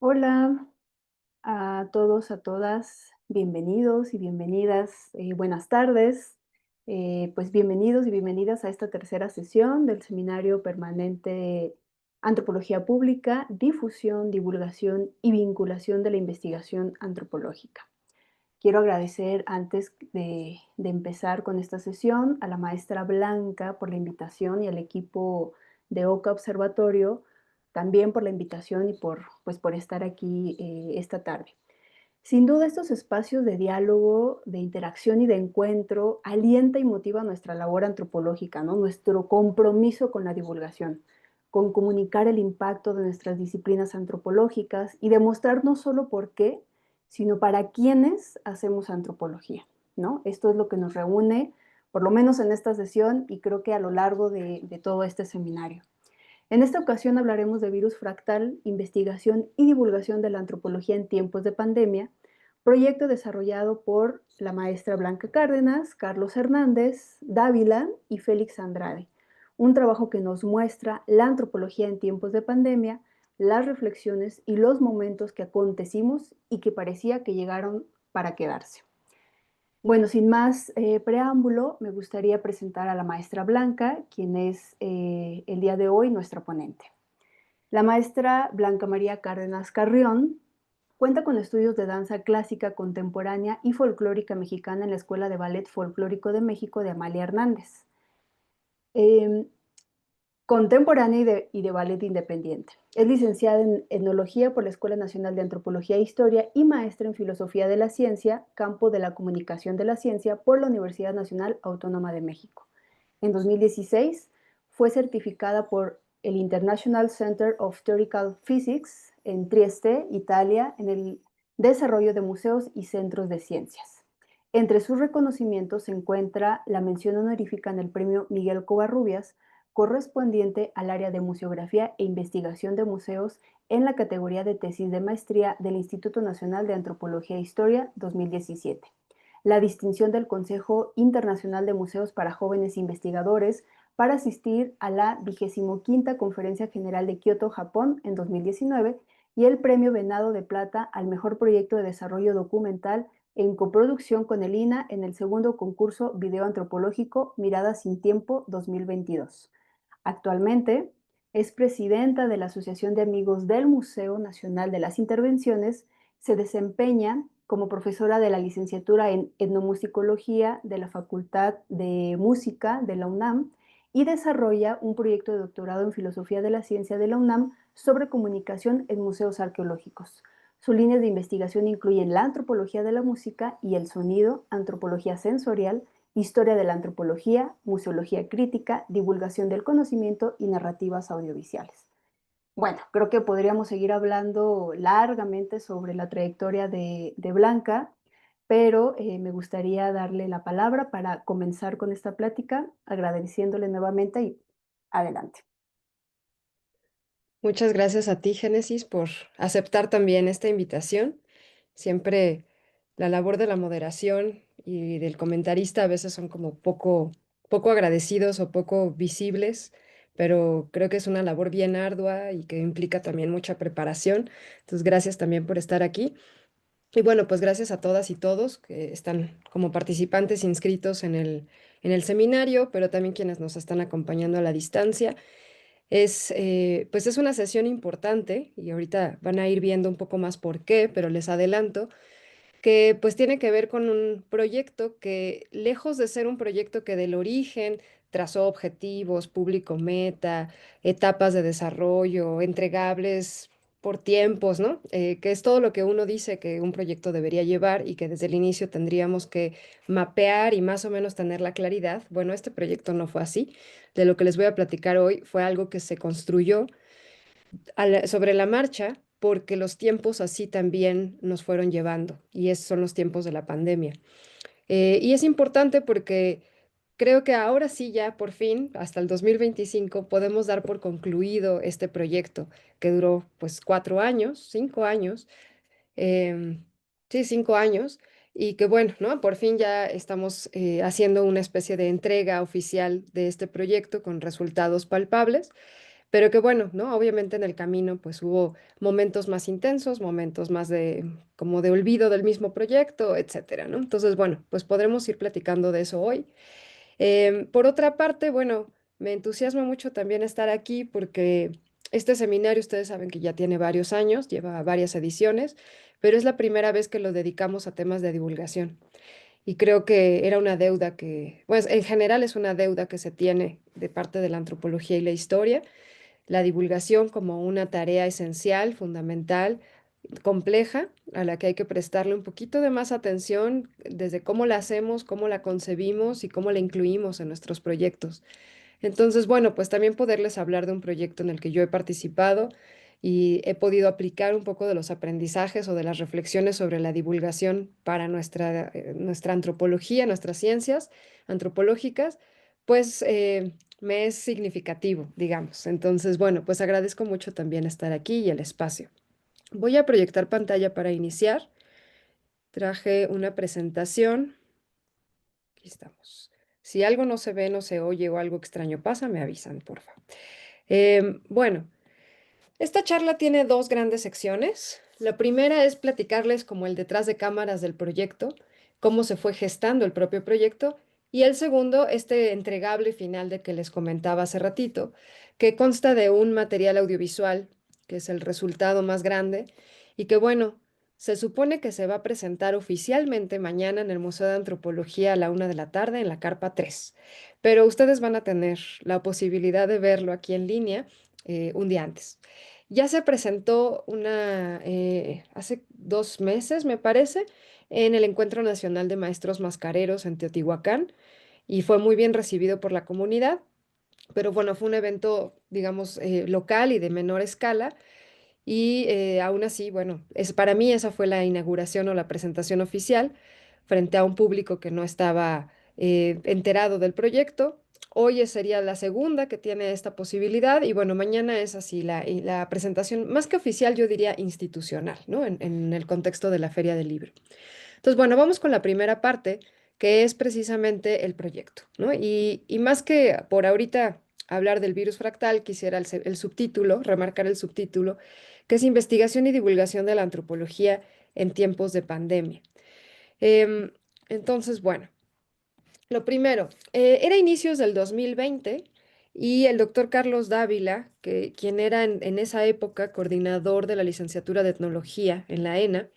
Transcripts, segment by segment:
Hola a todos, a todas, bienvenidos y bienvenidas, buenas tardes. Pues bienvenidos y bienvenidas a esta tercera sesión del Seminario Permanente Antropología Pública, Difusión, Divulgación y Vinculación de la Investigación Antropológica. Quiero agradecer antes de empezar con esta sesión a la maestra Blanca por la invitación y al equipo de OCA Observatorio también por la invitación y por estar aquí esta tarde. Sin duda, estos espacios de diálogo, de interacción y de encuentro alienta y motiva nuestra labor antropológica, ¿no? Nuestro compromiso con la divulgación, con comunicar el impacto de nuestras disciplinas antropológicas y demostrar no solo por qué, sino para quiénes hacemos antropología, ¿no? Esto es lo que nos reúne, por lo menos en esta sesión y creo que a lo largo de todo este seminario. En esta ocasión hablaremos de virus fractal, investigación y divulgación de la antropología en tiempos de pandemia, proyecto desarrollado por la maestra Blanca Cárdenas, Carlos Hernández, Dávila y Félix Andrade. Un trabajo que nos muestra la antropología en tiempos de pandemia, las reflexiones y los momentos que acontecimos y que parecía que llegaron para quedarse. Bueno, sin más preámbulo, me gustaría presentar a la maestra Blanca, quien es el día de hoy nuestra ponente. La maestra Blanca María Cárdenas Carrión cuenta con estudios de danza clásica, contemporánea y folclórica mexicana en la Escuela de Ballet Folclórico de México de Amalia Hernández. Eh, Contemporánea y de ballet independiente. Es licenciada en etnología por la Escuela Nacional de Antropología e Historia y maestra en filosofía de la ciencia, campo de la comunicación de la ciencia por la Universidad Nacional Autónoma de México. En 2016 fue certificada por el International Center of Theoretical Physics en Trieste, Italia, en el desarrollo de museos y centros de ciencias. Entre sus reconocimientos se encuentra la mención honorífica en el premio Miguel Covarrubias, correspondiente al área de museografía e investigación de museos en la categoría de tesis de maestría del Instituto Nacional de Antropología e Historia 2017. La distinción del Consejo Internacional de Museos para Jóvenes Investigadores para asistir a la 25ª Conferencia General de Kioto, Japón, en 2019, y el Premio Venado de Plata al Mejor Proyecto de Desarrollo Documental en coproducción con el INA en el segundo concurso Video Antropológico Miradas sin Tiempo 2022. Actualmente es presidenta de la Asociación de Amigos del Museo Nacional de las Intervenciones, se desempeña como profesora de la licenciatura en etnomusicología de la Facultad de Música de la UNAM y desarrolla un proyecto de doctorado en filosofía de la ciencia de la UNAM sobre comunicación en museos arqueológicos. Sus líneas de investigación incluyen la antropología de la música y el sonido, antropología sensorial, historia de la antropología, museología crítica, divulgación del conocimiento y narrativas audiovisuales. Bueno, creo que podríamos seguir hablando largamente sobre la trayectoria de Blanca, pero me gustaría darle la palabra para comenzar con esta plática, agradeciéndole nuevamente y adelante. Muchas gracias a ti, Génesis, por aceptar también esta invitación. Siempre la labor de la moderación y del comentarista a veces son como poco agradecidos o poco visibles, pero creo que es una labor bien ardua y que implica también mucha preparación. Entonces, gracias también por estar aquí. Y bueno, pues gracias a todas y todos que están como participantes inscritos en el seminario, pero también quienes nos están acompañando a la distancia. Pues es una sesión importante y ahorita van a ir viendo un poco más por qué, pero les adelanto que pues tiene que ver con un proyecto que, lejos de ser un proyecto que del origen trazó objetivos, público meta, etapas de desarrollo, entregables por tiempos, ¿no? Que es todo lo que uno dice que un proyecto debería llevar y que desde el inicio tendríamos que mapear y más o menos tener la claridad. Bueno, este proyecto no fue así. De lo que les voy a platicar hoy fue algo que se construyó sobre la marcha porque los tiempos así también nos fueron llevando y esos son los tiempos de la pandemia. Y es importante porque creo que ahora sí ya por fin, hasta el 2025, podemos dar por concluido este proyecto que duró pues 4 años, 5 años, sí, 5 años. Y que bueno, ¿no? Por fin ya estamos haciendo una especie de entrega oficial de este proyecto con resultados palpables. pero que bueno, ¿no? Obviamente en el camino pues hubo momentos más intensos, momentos más de como de olvido del mismo proyecto, etcétera, ¿no? Entonces, bueno, pues podremos ir platicando de eso hoy. Por otra parte, bueno, me entusiasma mucho también estar aquí porque este seminario, ustedes saben que ya tiene varios años, lleva varias ediciones, pero es la primera vez que lo dedicamos a temas de divulgación. Y creo que era una deuda que, pues en general es una deuda que se tiene de parte de la antropología y la historia, la divulgación como una tarea esencial, fundamental, compleja, a la que hay que prestarle un poquito de más atención desde cómo la hacemos, cómo la concebimos y cómo la incluimos en nuestros proyectos. Entonces, bueno, pues también poderles hablar de un proyecto en el que yo he participado y he podido aplicar un poco de los aprendizajes o de las reflexiones sobre la divulgación para nuestra antropología, nuestras ciencias antropológicas, pues me es significativo, digamos. Entonces, bueno, pues agradezco mucho también estar aquí y el espacio. Voy a proyectar pantalla para iniciar. Traje una presentación. Aquí estamos. Si algo no se ve, no se oye o algo extraño pasa, me avisan, por favor. Bueno, esta charla tiene dos grandes secciones. La primera es platicarles como el detrás de cámaras del proyecto, cómo se fue gestando el propio proyecto, y el segundo, este entregable final de que les comentaba hace ratito, que consta de un material audiovisual, que es el resultado más grande, y que bueno, se supone que se va a presentar oficialmente mañana en el Museo de Antropología a la 1 de la tarde en la Carpa 3. Pero ustedes van a tener la posibilidad de verlo aquí en línea un día antes. Ya se presentó hace 2 meses, me parece, en el Encuentro Nacional de Maestros Mascareros en Teotihuacán y fue muy bien recibido por la comunidad, pero bueno, fue un evento, digamos, local y de menor escala y aún así, bueno, para mí esa fue la inauguración o la presentación oficial frente a un público que no estaba enterado del proyecto. Hoy sería la segunda que tiene esta posibilidad y bueno, mañana es así la presentación más que oficial, yo diría institucional, ¿no? En el contexto de la Feria del Libro. Entonces, bueno, vamos con la primera parte, que es precisamente el proyecto, ¿no? Y más que por ahorita hablar del virus fractal, quisiera el subtítulo, remarcar el subtítulo, que es Investigación y Divulgación de la Antropología en tiempos de pandemia. Em, entonces, bueno, lo primero, era inicios del 2020 y el doctor Carlos Dávila, quien era en esa época coordinador de la licenciatura de Etnología en la ENA,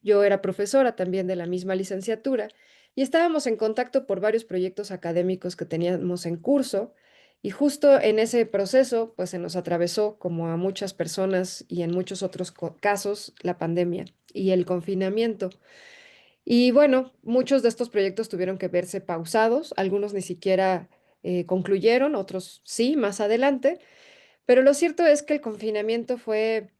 yo era profesora también de la misma licenciatura y estábamos en contacto por varios proyectos académicos que teníamos en curso y justo en ese proceso pues se nos atravesó como a muchas personas y en muchos otros casos la pandemia y el confinamiento. Y bueno, muchos de estos proyectos tuvieron que verse pausados, algunos ni siquiera concluyeron, otros sí, más adelante, pero lo cierto es que el confinamiento fue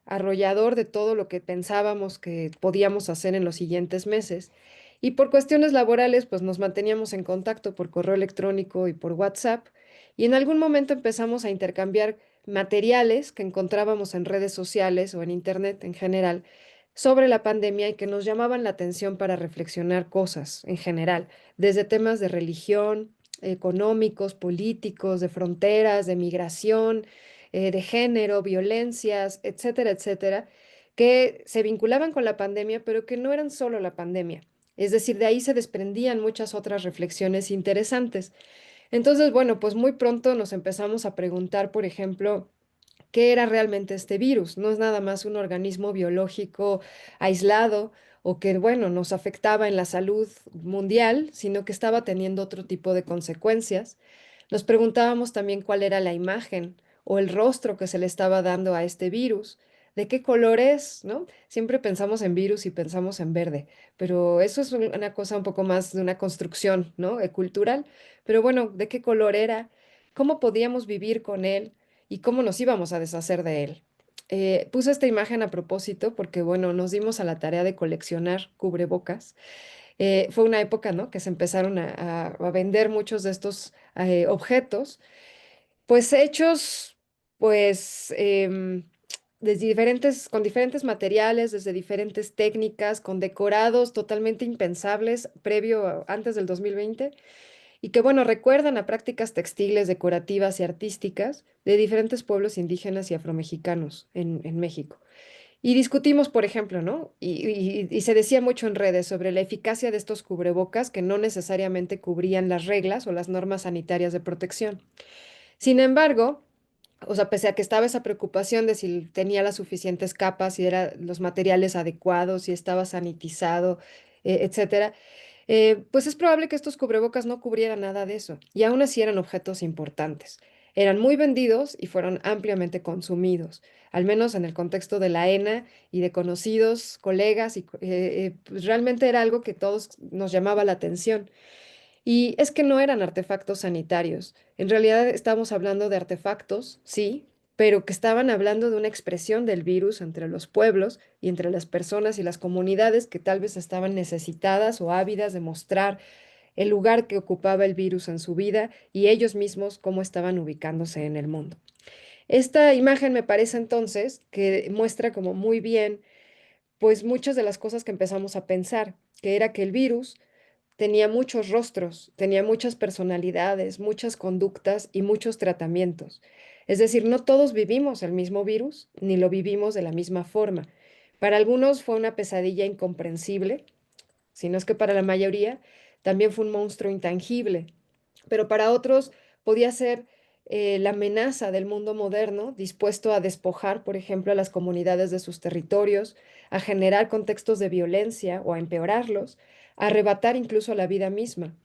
arrollador de todo lo que pensábamos que podíamos hacer en los siguientes meses. Y por cuestiones laborales, pues nos manteníamos en contacto por correo electrónico y por WhatsApp. Y en algún momento empezamos a intercambiar materiales que encontrábamos en redes sociales o en Internet en general sobre la pandemia y que nos llamaban la atención para reflexionar cosas en general, desde temas de religión, económicos, políticos, de fronteras, de migración, de género, violencias, etcétera, etcétera, que se vinculaban con la pandemia, pero que no eran solo la pandemia. Es decir, de ahí se desprendían muchas otras reflexiones interesantes. Entonces, bueno, pues muy pronto nos empezamos a preguntar, por ejemplo, qué era realmente este virus. No es nada más un organismo biológico aislado o que, bueno, nos afectaba en la salud mundial, sino que estaba teniendo otro tipo de consecuencias. Nos preguntábamos también cuál era la imagen o el rostro que se le estaba dando a este virus. ¿De qué color es, no? Siempre pensamos en virus y pensamos en verde, pero eso es una cosa un poco más de una construcción, ¿no? Cultural. Pero bueno, ¿de qué color era? ¿Cómo podíamos vivir con él? Y cómo nos íbamos a deshacer de él. Puse esta imagen a propósito porque, bueno, nos dimos a la tarea de coleccionar cubrebocas. Fue una época, ¿no? Que se empezaron a vender muchos de estos objetos, pues hechos, pues, desde con diferentes materiales, desde diferentes técnicas, con decorados totalmente impensables antes del 2020 y que, bueno, recuerdan a prácticas textiles, decorativas y artísticas de diferentes pueblos indígenas y afromexicanos en México. Y discutimos, por ejemplo, ¿no? Y se decía mucho en redes sobre la eficacia de estos cubrebocas que no necesariamente cubrían las reglas o las normas sanitarias de protección. Sin embargo, o sea, pese a que estaba esa preocupación de si tenía las suficientes capas, si eran los materiales adecuados, si estaba sanitizado, etcétera, pues es probable que estos cubrebocas no cubrieran nada de eso, y aún así eran objetos importantes. Eran muy vendidos y fueron ampliamente consumidos, al menos en el contexto de la ENA y de conocidos, colegas, y pues realmente era algo que todos nos llamaba la atención. Y es que no eran artefactos sanitarios. En realidad estamos hablando de artefactos, sí, pero que estaban hablando de una expresión del virus entre los pueblos y entre las personas y las comunidades que tal vez estaban necesitadas o ávidas de mostrar el lugar que ocupaba el virus en su vida y ellos mismos cómo estaban ubicándose en el mundo. Esta imagen me parece entonces que muestra como muy bien, pues muchas de las cosas que empezamos a pensar, que era que el virus tenía muchos rostros, tenía muchas personalidades, muchas conductas y muchos tratamientos. Es decir, no todos vivimos el mismo virus, ni lo vivimos de la misma forma. Para algunos fue una pesadilla incomprensible, sino es que para la mayoría también fue un monstruo intangible, pero para otros podía ser la amenaza del mundo moderno, dispuesto a despojar, por ejemplo, a las comunidades de sus territorios, a generar contextos de violencia o a empeorarlos, a arrebatar incluso la vida misma.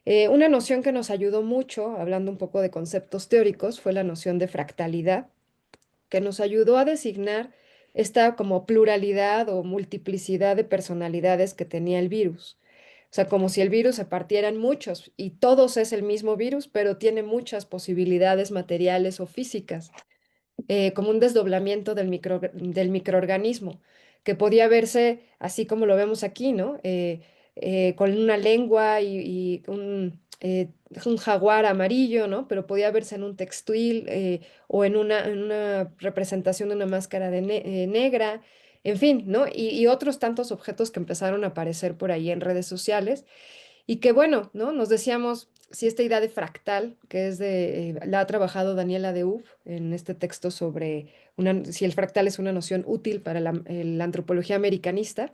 Una noción que nos ayudó mucho, hablando un poco de conceptos teóricos, fue la noción de fractalidad, que nos ayudó a designar esta como pluralidad o multiplicidad de personalidades que tenía el virus. O sea, como si el virus se partiera en muchos y todos es el mismo virus, pero tiene muchas posibilidades materiales o físicas, como un desdoblamiento del microorganismo, que podía verse así como lo vemos aquí, ¿no? Con una lengua y un jaguar amarillo, ¿no? Pero podía verse en un textil o en una representación de una máscara negra, en fin, ¿no? Y otros tantos objetos que empezaron a aparecer por ahí en redes sociales y que bueno, ¿no? Nos decíamos, si esta idea de fractal, que es la ha trabajado Daniela Deuff en este texto sobre si el fractal es una noción útil para la antropología americanista,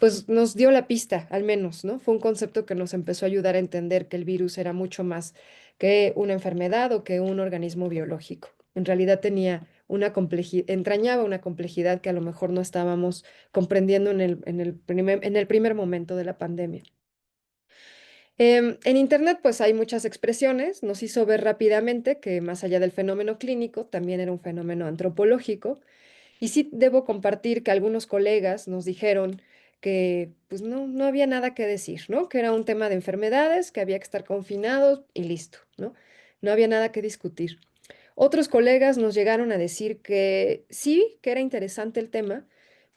pues nos dio la pista, al menos, ¿no? Fue un concepto que nos empezó a ayudar a entender que el virus era mucho más que una enfermedad o que un organismo biológico. En realidad tenía una complejidad, entrañaba una complejidad que a lo mejor no estábamos comprendiendo en el primer momento de la pandemia. En Internet, pues hay muchas expresiones. Nos hizo ver rápidamente que más allá del fenómeno clínico, también era un fenómeno antropológico. Y sí debo compartir que algunos colegas nos dijeron que pues no había nada que decir, ¿no? Que era un tema de enfermedades, que había que estar confinados y listo, ¿no? No había nada que discutir. Otros colegas nos llegaron a decir que sí, que era interesante el tema,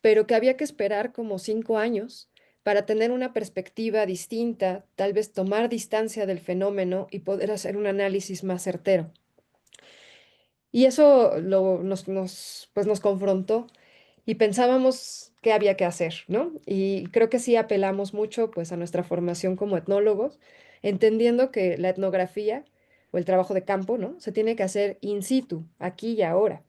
pero que había que esperar como 5 años para tener una perspectiva distinta, tal vez tomar distancia del fenómeno y poder hacer un análisis más certero. Y eso pues nos confrontó y pensábamos qué había que hacer, ¿no? Y creo que sí apelamos mucho pues a nuestra formación como etnólogos, entendiendo que la etnografía o el trabajo de campo, ¿no? Se tiene que hacer in situ, aquí y ahora.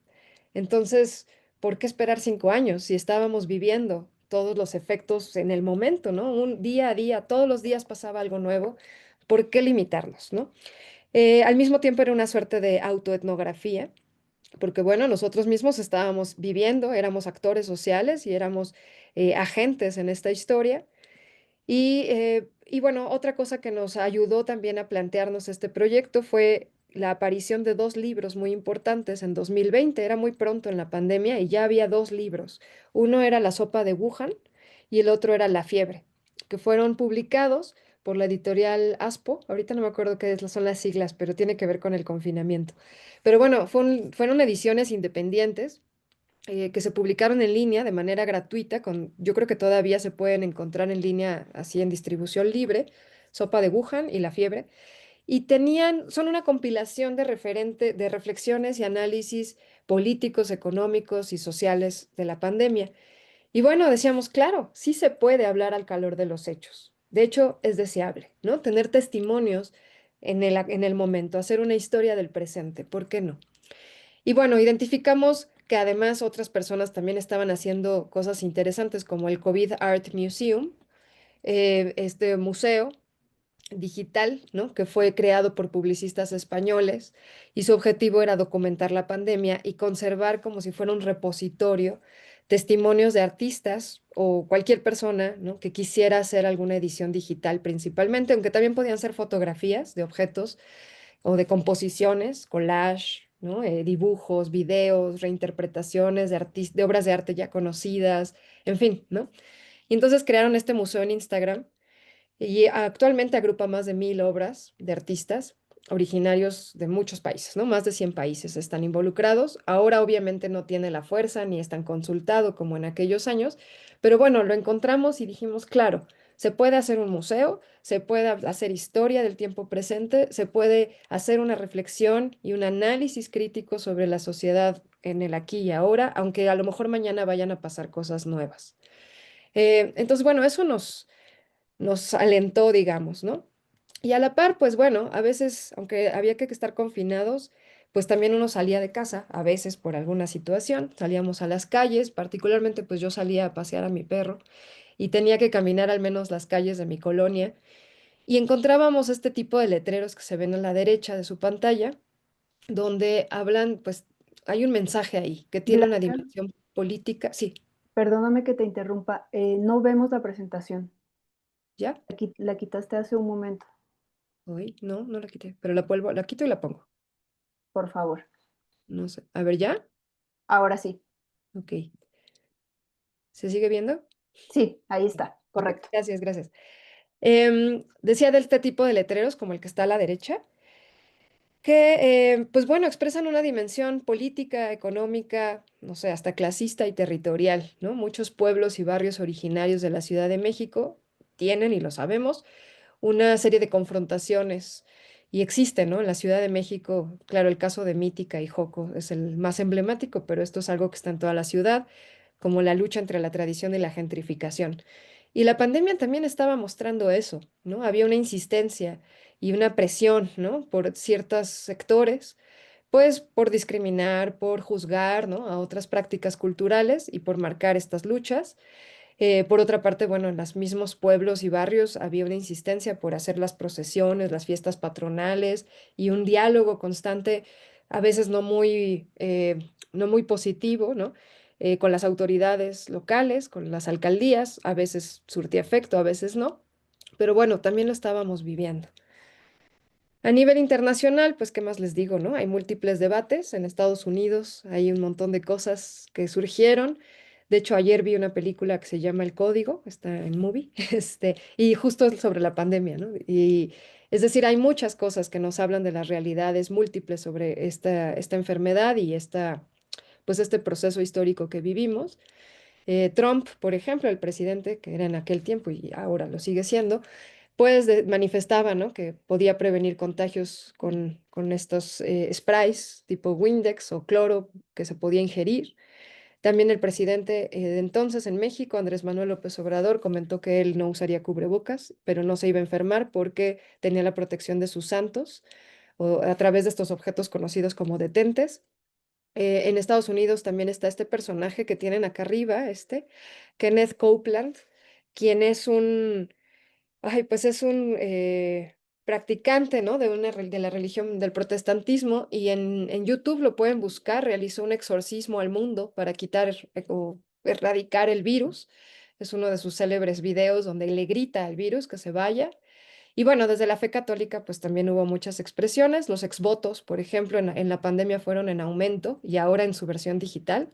Entonces, ¿por qué esperar 5 años si estábamos viviendo todos los efectos en el momento, ¿no? Un día a día, todos los días pasaba algo nuevo. ¿Por qué limitarnos, no? Al mismo tiempo era una suerte de autoetnografía porque bueno, nosotros mismos estábamos viviendo, éramos actores sociales y éramos agentes en esta historia. Y bueno, otra cosa que nos ayudó también a plantearnos este proyecto fue la aparición de dos libros muy importantes en 2020. Era muy pronto en la pandemia y ya había dos libros. Uno era La sopa de Wuhan y el otro era La fiebre, que fueron publicados por la editorial Aspo. Ahorita no me acuerdo son las siglas, pero tiene que ver con el confinamiento. Pero bueno, fueron ediciones independientes que se publicaron en línea de manera gratuita, yo creo que todavía se pueden encontrar en línea así en distribución libre, Sopa de Wuhan y La Fiebre, y son una compilación de reflexiones y análisis políticos, económicos y sociales de la pandemia. Y bueno, decíamos, claro, sí se puede hablar al calor de los hechos. De hecho, es deseable, ¿no? Tener testimonios en el momento, hacer una historia del presente, ¿por qué no? Y bueno, identificamos que además otras personas también estaban haciendo cosas interesantes como el COVID Art Museum, este museo digital, ¿no? Que fue creado por publicistas españoles y su objetivo era documentar la pandemia y conservar como si fuera un repositorio testimonios de artistas o cualquier persona, ¿no? Que quisiera hacer alguna edición digital principalmente, aunque también podían ser fotografías de objetos o de composiciones, collage, ¿no? Dibujos, videos, reinterpretaciones de obras de arte ya conocidas, en fin, ¿no? Y entonces crearon este museo en Instagram y actualmente agrupa más de 1000 obras de artistas originarios de muchos países, ¿no? Más de 100 países están involucrados. Ahora obviamente no tiene la fuerza ni es tan consultado como en aquellos años, pero bueno, lo encontramos y dijimos, claro, se puede hacer un museo, se puede hacer historia del tiempo presente, se puede hacer una reflexión y un análisis crítico sobre la sociedad en el aquí y ahora, aunque a lo mejor mañana vayan a pasar cosas nuevas. Entonces, bueno, eso nos alentó, digamos, ¿no? Y a la par, pues bueno, a veces, aunque había que estar confinados, pues también uno salía de casa, a veces por alguna situación, salíamos a las calles, particularmente pues yo salía a pasear a mi perro y tenía que caminar al menos las calles de mi colonia y encontrábamos este tipo de letreros que se ven a la derecha de su pantalla, donde hablan, pues hay un mensaje ahí que tiene una Blanca, dimensión política, sí, perdóname que te interrumpa, no vemos la presentación. ¿ya? La quitaste hace un momento, Hoy, no, no la quité, pero la vuelvo, la quito y la pongo, por favor. no sé, a ver, ¿ya? Ahora sí. Ok. ¿Se sigue viendo? Sí, ahí Sí. está, Ok, correcto. gracias, gracias. Decía de este tipo de letreros, como el que está a la derecha, que, pues bueno, expresan una dimensión política, económica, no sé, hasta clasista y territorial, ¿no? Muchos pueblos y barrios originarios de la Ciudad de México tienen, y lo sabemos, una serie de confrontaciones. Y existe, ¿no? En la Ciudad de México, claro, el caso de Mítica y Joco es el más emblemático, pero esto es algo que está en toda la ciudad, como la lucha entre la tradición y la gentrificación. Y la pandemia también estaba mostrando eso, ¿no? Había una insistencia y una presión, ¿no? Por ciertos sectores, pues por discriminar, por juzgar, ¿no? A otras prácticas culturales y por marcar estas luchas. Por otra parte, bueno, en los mismos pueblos y barrios había una insistencia por hacer las procesiones, las fiestas patronales y un diálogo constante, a veces no muy positivo, ¿no? Con las autoridades locales, con las alcaldías, a veces surtía efecto, a veces no, pero bueno, también lo estábamos viviendo. A nivel internacional, pues, ¿qué más les digo, no? Hay múltiples debates. En Estados Unidos hay un montón de cosas que surgieron. De hecho, ayer vi una película que se llama El Código, está en Movie, y justo es sobre la pandemia, ¿no? Y es decir, hay muchas cosas que nos hablan de las realidades múltiples sobre esta enfermedad y pues este proceso histórico que vivimos. Trump, por ejemplo, el presidente, que era en aquel tiempo y ahora lo sigue siendo, pues manifestaba, ¿no? Que podía prevenir contagios con estos sprays tipo Windex o cloro que se podía ingerir. También el presidente de entonces en México, Andrés Manuel López Obrador, comentó que él no usaría cubrebocas, pero no se iba a enfermar porque tenía la protección de sus santos o a través de estos objetos conocidos como detentes. En Estados Unidos también está este personaje que tienen acá arriba, Kenneth Copeland, quien es pues es un practicante, ¿no? De la religión del protestantismo y en YouTube lo pueden buscar, realizó un exorcismo al mundo para quitar o erradicar el virus. Es uno de sus célebres videos donde le grita al virus que se vaya. Y bueno, desde la fe católica, pues también hubo muchas expresiones. Los exvotos, por ejemplo, en la pandemia fueron en aumento y ahora en su versión digital.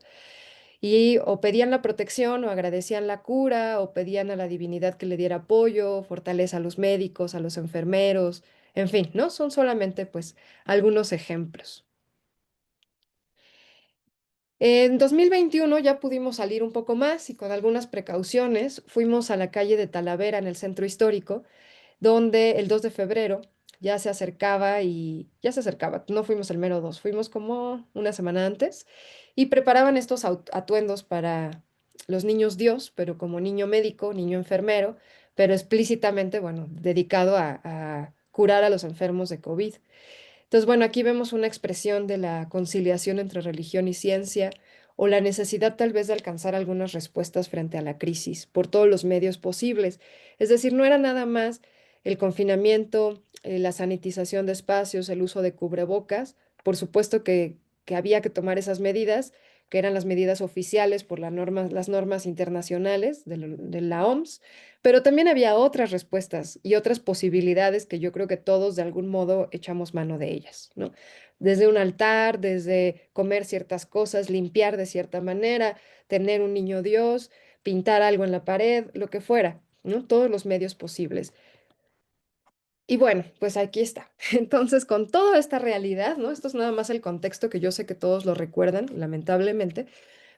Y o pedían la protección o agradecían la cura o pedían a la divinidad que le diera apoyo, fortaleza a los médicos, a los enfermeros, en fin, ¿no? Son solamente pues algunos ejemplos. En 2021 ya pudimos salir un poco más y con algunas precauciones fuimos a la calle de Talavera en el centro histórico donde el 2 de febrero ya se acercaba, no fuimos el mero 2, fuimos como una semana antes y preparaban estos atuendos para los niños Dios, pero como niño médico, niño enfermero, pero explícitamente, bueno, dedicado a curar a los enfermos de COVID. Entonces, bueno, aquí vemos una expresión de la conciliación entre religión y ciencia o la necesidad tal vez de alcanzar algunas respuestas frente a la crisis por todos los medios posibles. Es decir, no era nada más el confinamiento, la sanitización de espacios, el uso de cubrebocas. Por supuesto que había que tomar esas medidas, que eran las medidas oficiales por las normas internacionales de la OMS, pero también había otras respuestas y otras posibilidades que yo creo que todos de algún modo echamos mano de ellas, ¿no? Desde un altar, desde comer ciertas cosas, limpiar de cierta manera, tener un niño Dios, pintar algo en la pared, lo que fuera, ¿no? Todos los medios posibles. Y bueno, pues aquí está. Entonces, con toda esta realidad, ¿no? Esto es nada más el contexto que yo sé que todos lo recuerdan, lamentablemente,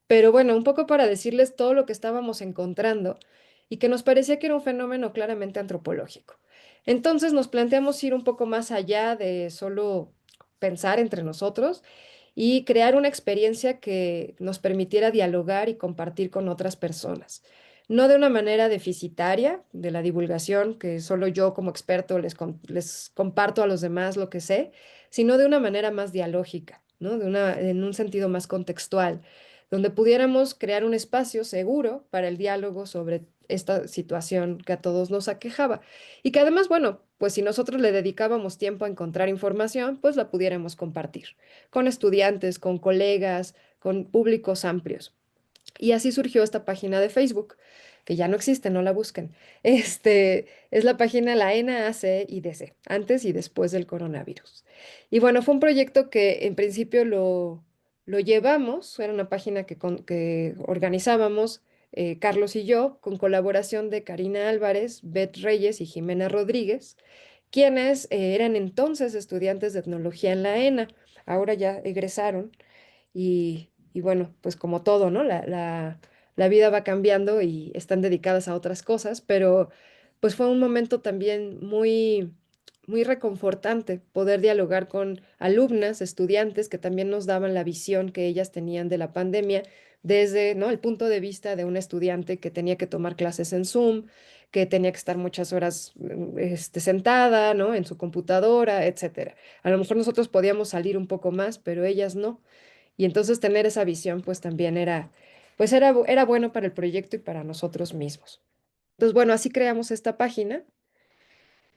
pero bueno, un poco para decirles todo lo que estábamos encontrando y que nos parecía que era un fenómeno claramente antropológico. Entonces nos planteamos ir un poco más allá de solo pensar entre nosotros y crear una experiencia que nos permitiera dialogar y compartir con otras personas. No de una manera deficitaria de la divulgación, que solo yo como experto les comparto a los demás lo que sé, sino de una manera más dialógica, ¿no? En un sentido más contextual donde pudiéramos crear un espacio seguro para el diálogo sobre esta situación que a todos nos aquejaba. Y que además, bueno, pues si nosotros le dedicábamos tiempo a encontrar información, pues la pudiéramos compartir con estudiantes, con colegas, con públicos amplios. Y así surgió esta página de Facebook, que ya no existe, no la busquen. Es la página la NACIDC, antes y después del coronavirus. Y bueno, fue un proyecto que en principio lo llevamos, era una página que organizábamos Carlos y yo, con colaboración de Karina Álvarez, Beth Reyes y Jimena Rodríguez, quienes eran entonces estudiantes de etnología en la ENA, ahora ya egresaron y bueno, pues como todo, ¿no? La vida va cambiando y están dedicadas a otras cosas, pero pues fue un momento también muy reconfortante poder dialogar con alumnas, estudiantes que también nos daban la visión que ellas tenían de la pandemia desde, ¿no? El punto de vista de un estudiante que tenía que tomar clases en Zoom, que tenía que estar muchas horas sentada, ¿no? En su computadora, etcétera. A lo mejor nosotros podíamos salir un poco más, pero ellas no. Y entonces tener esa visión pues también era bueno para el proyecto y para nosotros mismos. Entonces, bueno, así creamos esta página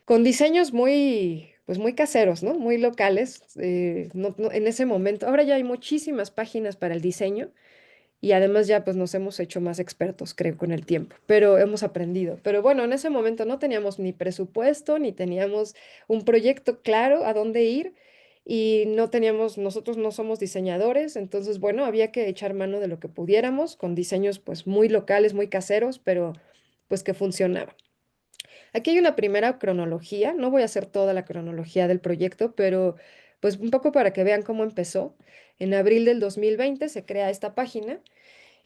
con diseños pues muy caseros, ¿no? Muy locales. En ese momento, ahora ya hay muchísimas páginas para el diseño y además ya pues nos hemos hecho más expertos, creo, con el tiempo, pero hemos aprendido. Pero bueno, en ese momento no teníamos ni presupuesto, ni teníamos un proyecto claro a dónde ir y nosotros no somos diseñadores, entonces bueno, había que echar mano de lo que pudiéramos con diseños pues muy locales, muy caseros, pero pues que funcionaban. Aquí hay una primera cronología, no voy a hacer toda la cronología del proyecto, pero pues un poco para que vean cómo empezó. En abril del 2020 se crea esta página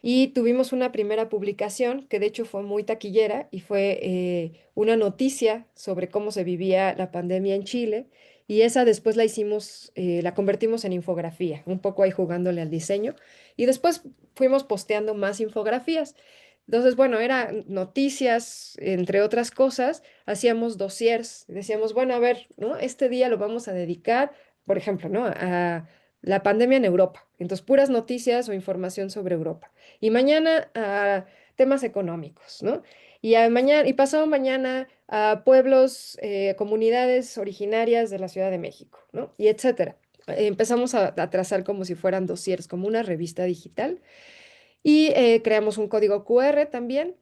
y tuvimos una primera publicación que de hecho fue muy taquillera y fue una noticia sobre cómo se vivía la pandemia en Chile. Y esa después la convertimos en infografía, un poco ahí jugándole al diseño. Y después fuimos posteando más infografías. Entonces, bueno, eran noticias, entre otras cosas, hacíamos dossiers, decíamos, bueno, a ver, ¿no? Este día lo vamos a dedicar, por ejemplo, ¿no? A la pandemia en Europa. Entonces, puras noticias o información sobre Europa y mañana a temas económicos, ¿no? Y pasado mañana a pueblos, comunidades originarias de la Ciudad de México, ¿no? Y etcétera. Empezamos a trazar como si fueran dossiers, como una revista digital y creamos un código QR también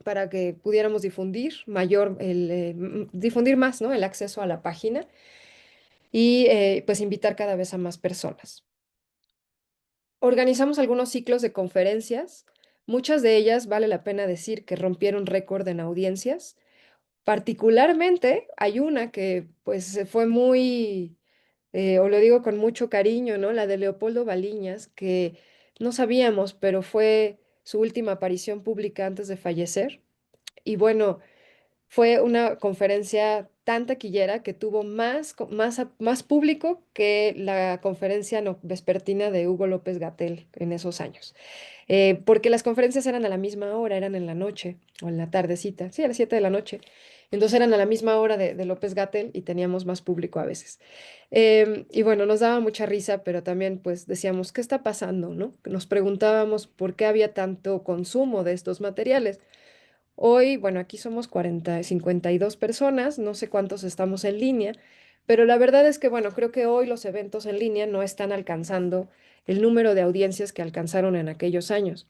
para que pudiéramos difundir más, ¿no? El acceso a la página y pues invitar cada vez a más personas. Organizamos algunos ciclos de conferencias, muchas de ellas vale la pena decir que rompieron récord en audiencias. Particularmente hay una que pues fue o lo digo con mucho cariño, ¿no? La de Leopoldo Baliñas, que no sabíamos, pero fue su última aparición pública antes de fallecer. Y bueno, fue una conferencia tan taquillera que tuvo más público que la conferencia vespertina de Hugo López Gatell en esos años. Porque las conferencias eran a la misma hora, eran en la noche o en la tardecita, sí, a las 7 de la noche. Entonces eran a la misma hora de López Gatell y teníamos más público a veces. Y bueno, nos daba mucha risa, pero también pues decíamos, ¿qué está pasando, no? Nos preguntábamos por qué había tanto consumo de estos materiales. Hoy, bueno, aquí somos 52 personas, no sé cuántos estamos en línea, pero la verdad es que, bueno, creo que hoy los eventos en línea no están alcanzando el número de audiencias que alcanzaron en aquellos años.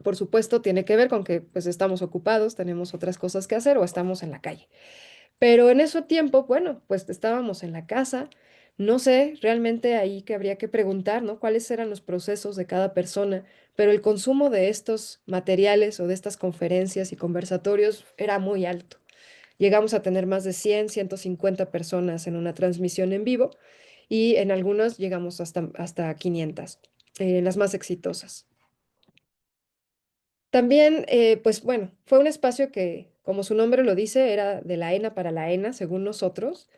Por supuesto, tiene que ver con que pues estamos ocupados, tenemos otras cosas que hacer o estamos en la calle. Pero en ese tiempo, bueno, pues estábamos en la casa. No sé realmente ahí que habría que preguntar, ¿no? ¿Cuáles eran los procesos de cada persona? Pero el consumo de estos materiales o de estas conferencias y conversatorios era muy alto. Llegamos a tener más de 150 personas en una transmisión en vivo y en algunas llegamos hasta 500, las más exitosas. También, pues bueno, fue un espacio que, como su nombre lo dice, era de la ENA para la ENA, según nosotros,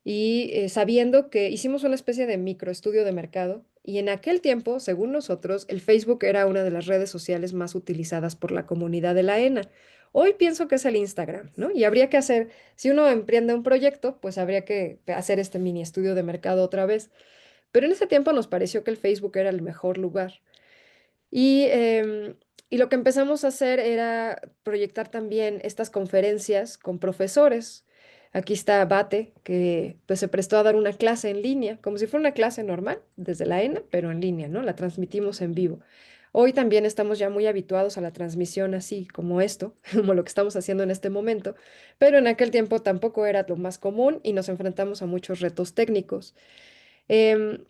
y sabiendo que hicimos una especie de microestudio de mercado, y en aquel tiempo, según nosotros, el Facebook era una de las redes sociales más utilizadas por la comunidad de la ENA. Hoy pienso que es el Instagram, ¿no? Y habría que hacer, si uno emprende un proyecto, pues habría que hacer este mini estudio de mercado otra vez. Pero en ese tiempo nos pareció que el Facebook era el mejor lugar. Y, y lo que empezamos a hacer era proyectar también estas conferencias con profesores. Aquí está Bate, que pues se prestó a dar una clase en línea, como si fuera una clase normal, desde la ENA, pero en línea, ¿no? La transmitimos en vivo. Hoy también estamos ya muy habituados a la transmisión así como esto, como lo que estamos haciendo en este momento, pero en aquel tiempo tampoco era lo más común y nos enfrentamos a muchos retos técnicos. Em,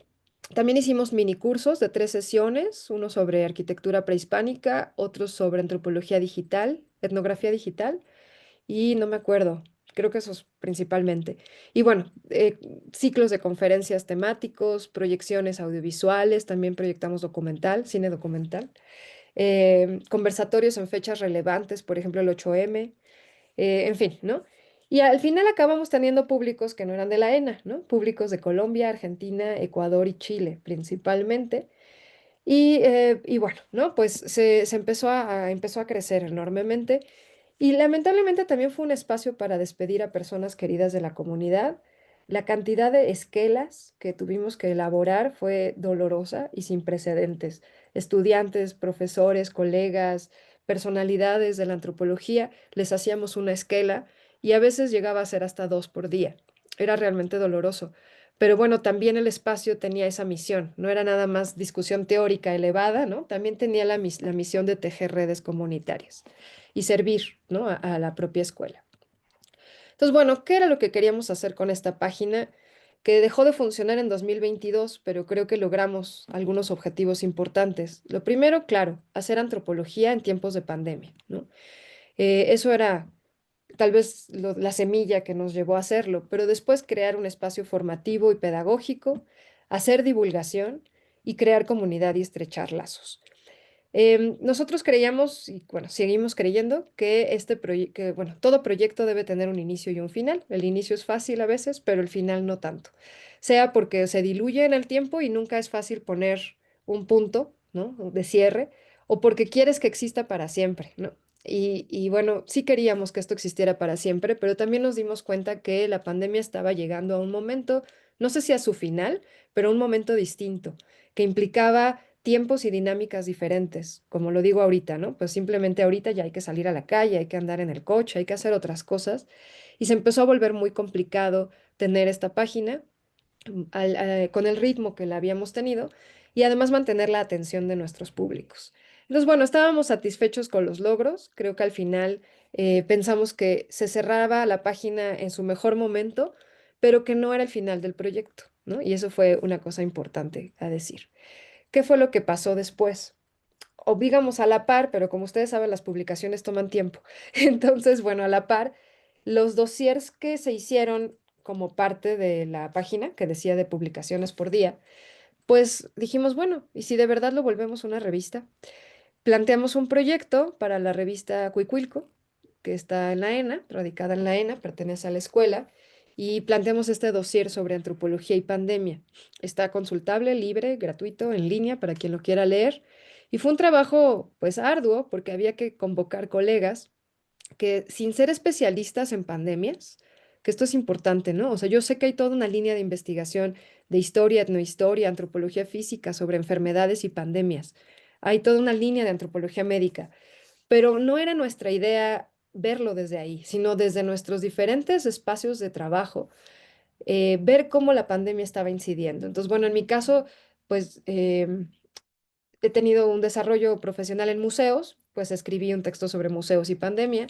También hicimos mini cursos de 3 sesiones, uno sobre arquitectura prehispánica, otro sobre antropología digital, etnografía digital, y no me acuerdo, creo que esos principalmente. Y bueno, ciclos de conferencias temáticos, proyecciones audiovisuales, también proyectamos documental, cine documental, conversatorios en fechas relevantes, por ejemplo el 8M, en fin, ¿no? Y al final acabamos teniendo públicos que no eran de la ENA, ¿no? Públicos de Colombia, Argentina, Ecuador y Chile principalmente. Y bueno, ¿no? Pues se empezó a crecer enormemente y lamentablemente también fue un espacio para despedir a personas queridas de la comunidad. La cantidad de esquelas que tuvimos que elaborar fue dolorosa y sin precedentes. Estudiantes, profesores, colegas, personalidades de la antropología, les hacíamos una esquela y a veces llegaba a ser hasta 2 por día. Era realmente doloroso. Pero bueno, también el espacio tenía esa misión, no era nada más discusión teórica elevada, ¿no? También tenía la misión de tejer redes comunitarias y servir, ¿no? A la propia escuela. Entonces, bueno, ¿qué era lo que queríamos hacer con esta página? Que dejó de funcionar en 2022, pero creo que logramos algunos objetivos importantes. Lo primero, claro, hacer antropología en tiempos de pandemia, ¿no? Eso era tal vez la semilla que nos llevó a hacerlo, pero después crear un espacio formativo y pedagógico, hacer divulgación y crear comunidad y estrechar lazos. Nosotros creíamos, y bueno, seguimos creyendo que bueno, todo proyecto debe tener un inicio y un final. El inicio es fácil a veces, pero el final no tanto. Sea porque se diluye en el tiempo y nunca es fácil poner un punto, ¿no? De cierre, o porque quieres que exista para siempre, ¿no? Y bueno, sí queríamos que esto existiera para siempre, pero también nos dimos cuenta que la pandemia estaba llegando a un momento, no sé si a su final, pero a un momento distinto, que implicaba tiempos y dinámicas diferentes, como lo digo ahorita, ¿no? Pues simplemente ahorita ya hay que salir a la calle, hay que andar en el coche, hay que hacer otras cosas, y se empezó a volver muy complicado tener esta página con el ritmo que la habíamos tenido y además mantener la atención de nuestros públicos. Entonces, bueno, estábamos satisfechos con los logros, creo que al final pensamos que se cerraba la página en su mejor momento, pero que no era el final del proyecto, ¿no? Y eso fue una cosa importante a decir. ¿Qué fue lo que pasó después? O digamos a la par, pero como ustedes saben, las publicaciones toman tiempo. Entonces, bueno, a la par, los dossiers que se hicieron como parte de la página que decía de publicaciones por día, pues dijimos, bueno, ¿y si de verdad lo volvemos una revista? Planteamos un proyecto para la revista Cuicuilco, que está en la ENA, radicada en la ENA, pertenece a la escuela, y planteamos este dossier sobre antropología y pandemia. Está consultable, libre, gratuito, en línea para quien lo quiera leer. Y fue un trabajo pues arduo porque había que convocar colegas que sin ser especialistas en pandemias, que esto es importante, ¿no? O sea, yo sé que hay toda una línea de investigación de historia, etnohistoria, antropología física sobre enfermedades y pandemias. Hay toda una línea de antropología médica, pero no era nuestra idea verlo desde ahí, sino desde nuestros diferentes espacios de trabajo, ver cómo la pandemia estaba incidiendo. Entonces, bueno, en mi caso, pues he tenido un desarrollo profesional en museos, pues escribí un texto sobre museos y pandemia.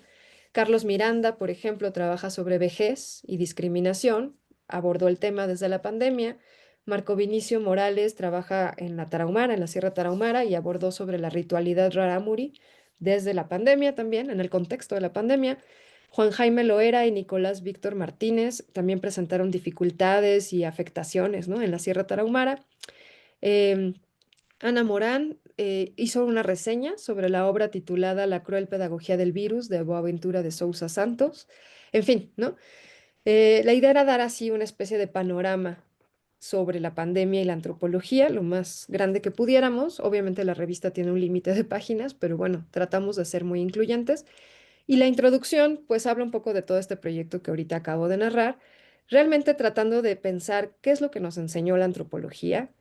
Carlos Miranda, por ejemplo, trabaja sobre vejez y discriminación, abordó el tema desde la pandemia. Marco Vinicio Morales trabaja en la Tarahumara, en la Sierra Tarahumara, y abordó sobre la ritualidad rarámuri desde la pandemia también, en el contexto de la pandemia. Juan Jaime Loera y Nicolás Víctor Martínez también presentaron dificultades y afectaciones, ¿no?, en la Sierra Tarahumara. Em, Ana Morán hizo una reseña sobre la obra titulada La cruel pedagogía del virus de Boaventura de Sousa Santos. En fin, ¿no? La idea era dar así una especie de panorama sobre la pandemia y la antropología, lo más grande que pudiéramos. Obviamente la revista tiene un límite de páginas, pero bueno, tratamos de ser muy incluyentes. Y la introducción, pues habla un poco de todo este proyecto que ahorita acabo de narrar, realmente tratando de pensar qué es lo que nos enseñó la antropología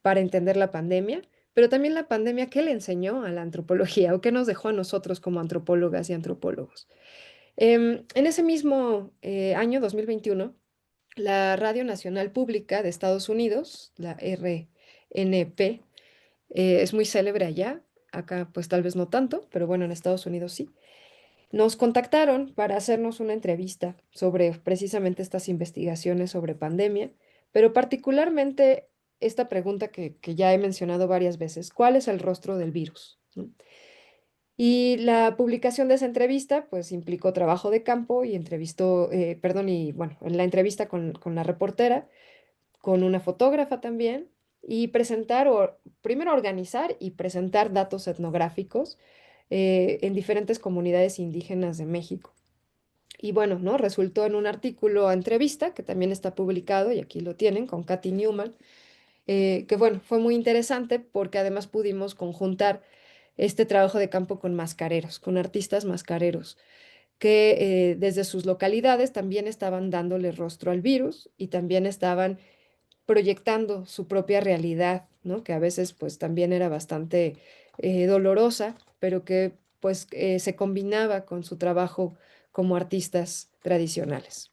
para entender la pandemia, pero también la pandemia, qué le enseñó a la antropología o qué nos dejó a nosotros como antropólogas y antropólogos. En ese mismo año 2021, la Radio Nacional Pública de Estados Unidos, la RNP, es muy célebre allá, acá pues tal vez no tanto, pero bueno, en Estados Unidos sí. Nos contactaron para hacernos una entrevista sobre precisamente estas investigaciones sobre pandemia, pero particularmente esta pregunta que ya he mencionado varias veces: ¿cuál es el rostro del virus? ¿No? Y la publicación de esa entrevista, pues implicó trabajo de campo y entrevistó, perdón, y bueno, en la entrevista con la reportera, con una fotógrafa también, y presentar, o primero organizar y presentar datos etnográficos en diferentes comunidades indígenas de México. Y bueno, ¿no? Resultó en un artículo a entrevista que también está publicado, y aquí lo tienen, con Kathy Newman, que bueno, fue muy interesante porque además pudimos conjuntar este trabajo de campo con mascareros, con artistas mascareros, que desde sus localidades también estaban dándole rostro al virus y también estaban proyectando su propia realidad, ¿no? Que a veces pues también era bastante dolorosa, pero que pues se combinaba con su trabajo como artistas tradicionales.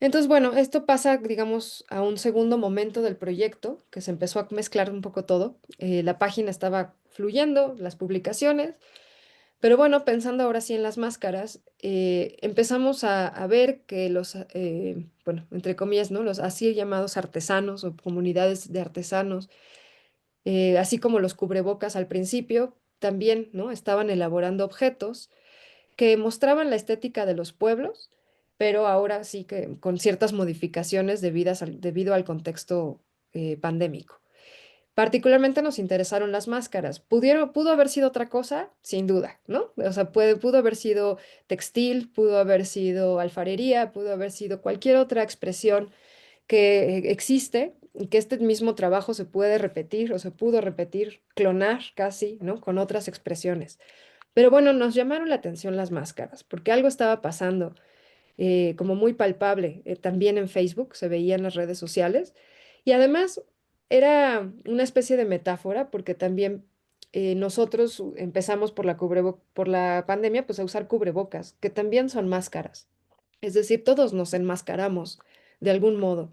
Entonces, bueno, esto pasa, digamos, a un segundo momento del proyecto, que se empezó a mezclar un poco todo. La página estaba fluyendo, las publicaciones, pero bueno, pensando ahora sí en las máscaras, empezamos a ver que los, bueno, entre comillas, ¿no? Los así llamados artesanos o comunidades de artesanos, así como los cubrebocas al principio, también, ¿no? Estaban elaborando objetos que mostraban la estética de los pueblos, pero ahora sí que con ciertas modificaciones debido al contexto pandémico. Particularmente nos interesaron las máscaras. ¿Pudo haber sido otra cosa? Sin duda, ¿no? O sea, pudo haber sido textil, pudo haber sido alfarería, pudo haber sido cualquier otra expresión que existe y que este mismo trabajo se puede repetir o se pudo repetir, clonar casi, ¿no? Con otras expresiones. Pero bueno, nos llamaron la atención las máscaras, porque algo estaba pasando como muy palpable. También en Facebook se veía en las redes sociales. Y además era una especie de metáfora, porque también nosotros empezamos por la pandemia, pues a usar cubrebocas, que también son máscaras. Es decir, todos nos enmascaramos de algún modo.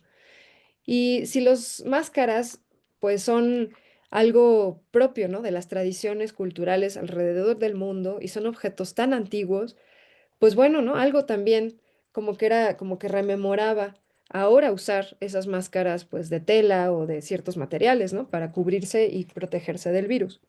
Y si los máscaras, pues son algo propio, ¿no? De las tradiciones culturales alrededor del mundo y son objetos tan antiguos, pues bueno, ¿no? Algo también como que rememoraba ahora usar esas máscaras pues de tela o de ciertos materiales, ¿no? Para cubrirse y protegerse del virus.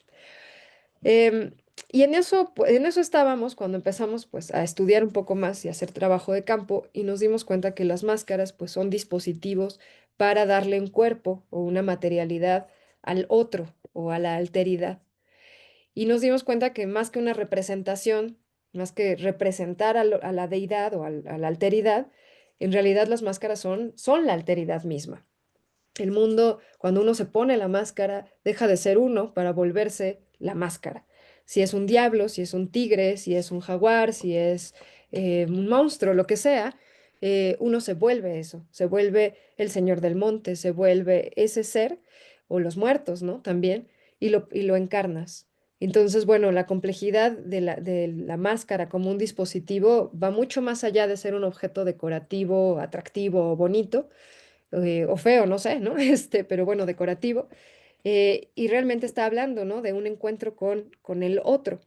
Em, y en eso, en eso estábamos cuando empezamos pues a estudiar un poco más y a hacer trabajo de campo, y nos dimos cuenta que las máscaras pues son dispositivos para darle un cuerpo o una materialidad al otro o a la alteridad. Y nos dimos cuenta que más que una representación más que representar a la deidad o a la alteridad, en realidad las máscaras son la alteridad misma. El mundo, cuando uno se pone la máscara, deja de ser uno para volverse la máscara. Si es un diablo, si es un tigre, si es un jaguar, si es un monstruo, lo que sea, uno se vuelve eso, se vuelve el señor del monte, se vuelve ese ser, o los muertos, ¿no? También, y lo encarnas. Entonces, bueno, la complejidad de la máscara como un dispositivo va mucho más allá de ser un objeto decorativo, atractivo o bonito o feo, no sé, ¿no? Pero bueno, decorativo. Y realmente está hablando, ¿no? De un encuentro con el otro.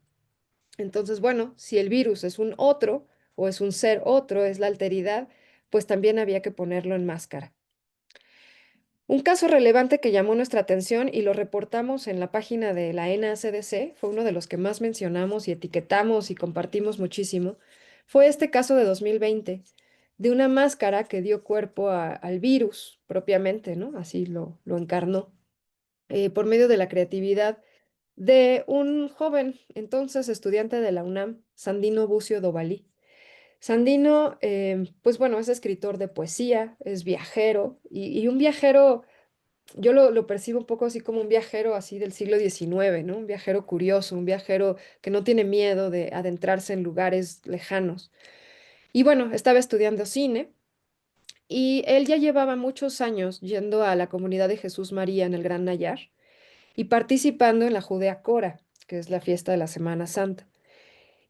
Entonces, bueno, si el virus es un otro o es un ser otro, es la alteridad, pues también había que ponerlo en máscara. Un caso relevante que llamó nuestra atención y lo reportamos en la página de la NACDC, fue uno de los que más mencionamos y etiquetamos y compartimos muchísimo, fue este caso de 2020, de una máscara que dio cuerpo al virus propiamente, ¿no? Así lo encarnó, por medio de la creatividad de un joven, entonces estudiante de la UNAM, Sandino Bucio Dovalí. Sandino, pues bueno, es escritor de poesía, es viajero y un viajero yo lo percibo un poco así como un viajero así del siglo XIX, ¿no? Un viajero curioso, un viajero que no tiene miedo de adentrarse en lugares lejanos. Y bueno, estaba estudiando cine y él ya llevaba muchos años yendo a la comunidad de Jesús María en el Gran Nayar y participando en la Judea Cora, que es la fiesta de la Semana Santa.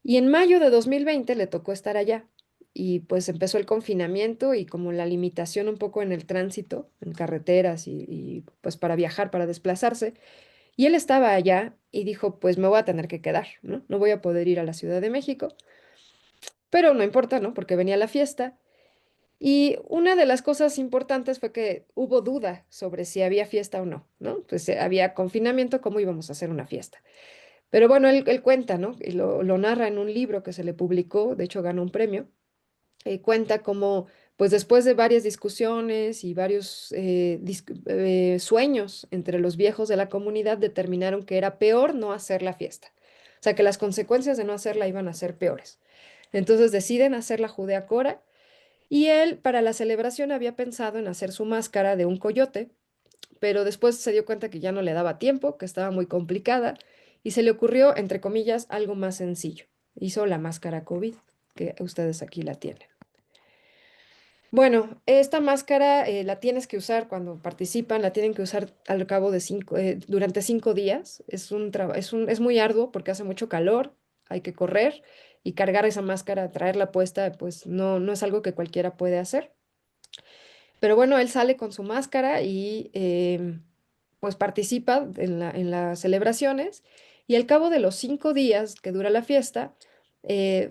Y en mayo de 2020 le tocó estar allá y pues empezó el confinamiento y como la limitación un poco en el tránsito, en carreteras pues para viajar, para desplazarse. Y él estaba allá y dijo, pues me voy a tener que quedar, ¿no? No voy a poder ir a la Ciudad de México, pero no importa, ¿no? Porque venía la fiesta. Y una de las cosas importantes fue que hubo duda sobre si había fiesta o no, ¿no? Pues había confinamiento, ¿cómo íbamos a hacer una fiesta? Pero bueno, él cuenta, ¿no? Y lo narra en un libro que se le publicó, de hecho ganó un premio, cuenta cómo, pues después de varias discusiones y varios sueños entre los viejos de la comunidad, determinaron que era peor no hacer la fiesta. O sea, que las consecuencias de no hacerla iban a ser peores. Entonces deciden hacer la Judea Cora y él para la celebración había pensado en hacer su máscara de un coyote, pero después se dio cuenta que ya no le daba tiempo, que estaba muy complicada y se le ocurrió, entre comillas, algo más sencillo. Hizo la máscara COVID, que ustedes aquí la tienen. Bueno, esta máscara la tienes que usar cuando participan, la tienen que usar al cabo de durante 5 días. Es muy arduo porque hace mucho calor, hay que correr y cargar esa máscara, traerla puesta, pues no es algo que cualquiera puede hacer. Pero bueno, él sale con su máscara y pues participa en las celebraciones y al cabo de los 5 días que dura la fiesta,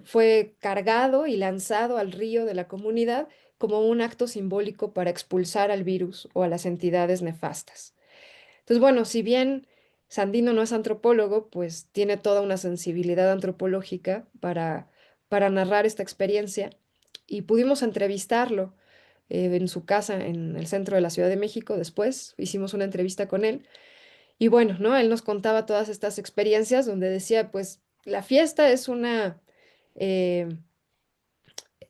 fue cargado y lanzado al río de la comunidad como un acto simbólico para expulsar al virus o a las entidades nefastas. Entonces, bueno, si bien Sandino no es antropólogo, pues tiene toda una sensibilidad antropológica para narrar esta experiencia y pudimos entrevistarlo en su casa en el centro de la Ciudad de México. Después hicimos una entrevista con él y bueno, ¿no? Él nos contaba todas estas experiencias donde decía, pues la fiesta eh,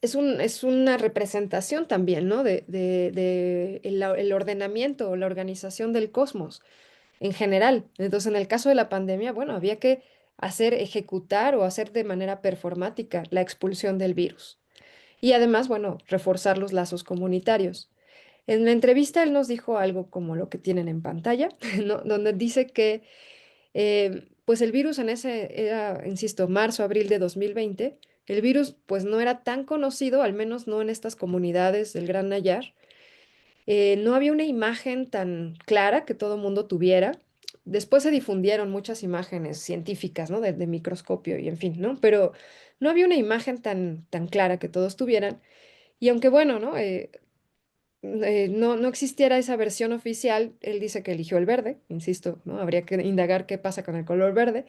es una representación también, ¿no? De el ordenamiento o la organización del cosmos en general. Entonces, en el caso de la pandemia, bueno, había que ejecutar o hacer de manera performática la expulsión del virus. Y además, bueno, reforzar los lazos comunitarios. En la entrevista él nos dijo algo como lo que tienen en pantalla, ¿no? Donde dice que pues el virus en ese era, insisto, marzo, abril de 2020, el virus pues no era tan conocido, al menos no en estas comunidades del Gran Nayar. No había una imagen tan clara que todo mundo tuviera. Después se difundieron muchas imágenes científicas, ¿no? De microscopio y en fin, ¿no? Pero no había una imagen tan clara que todos tuvieran. Y aunque bueno, ¿no? No existiera esa versión oficial, él dice que eligió el verde, insisto, ¿no? Habría que indagar qué pasa con el color verde.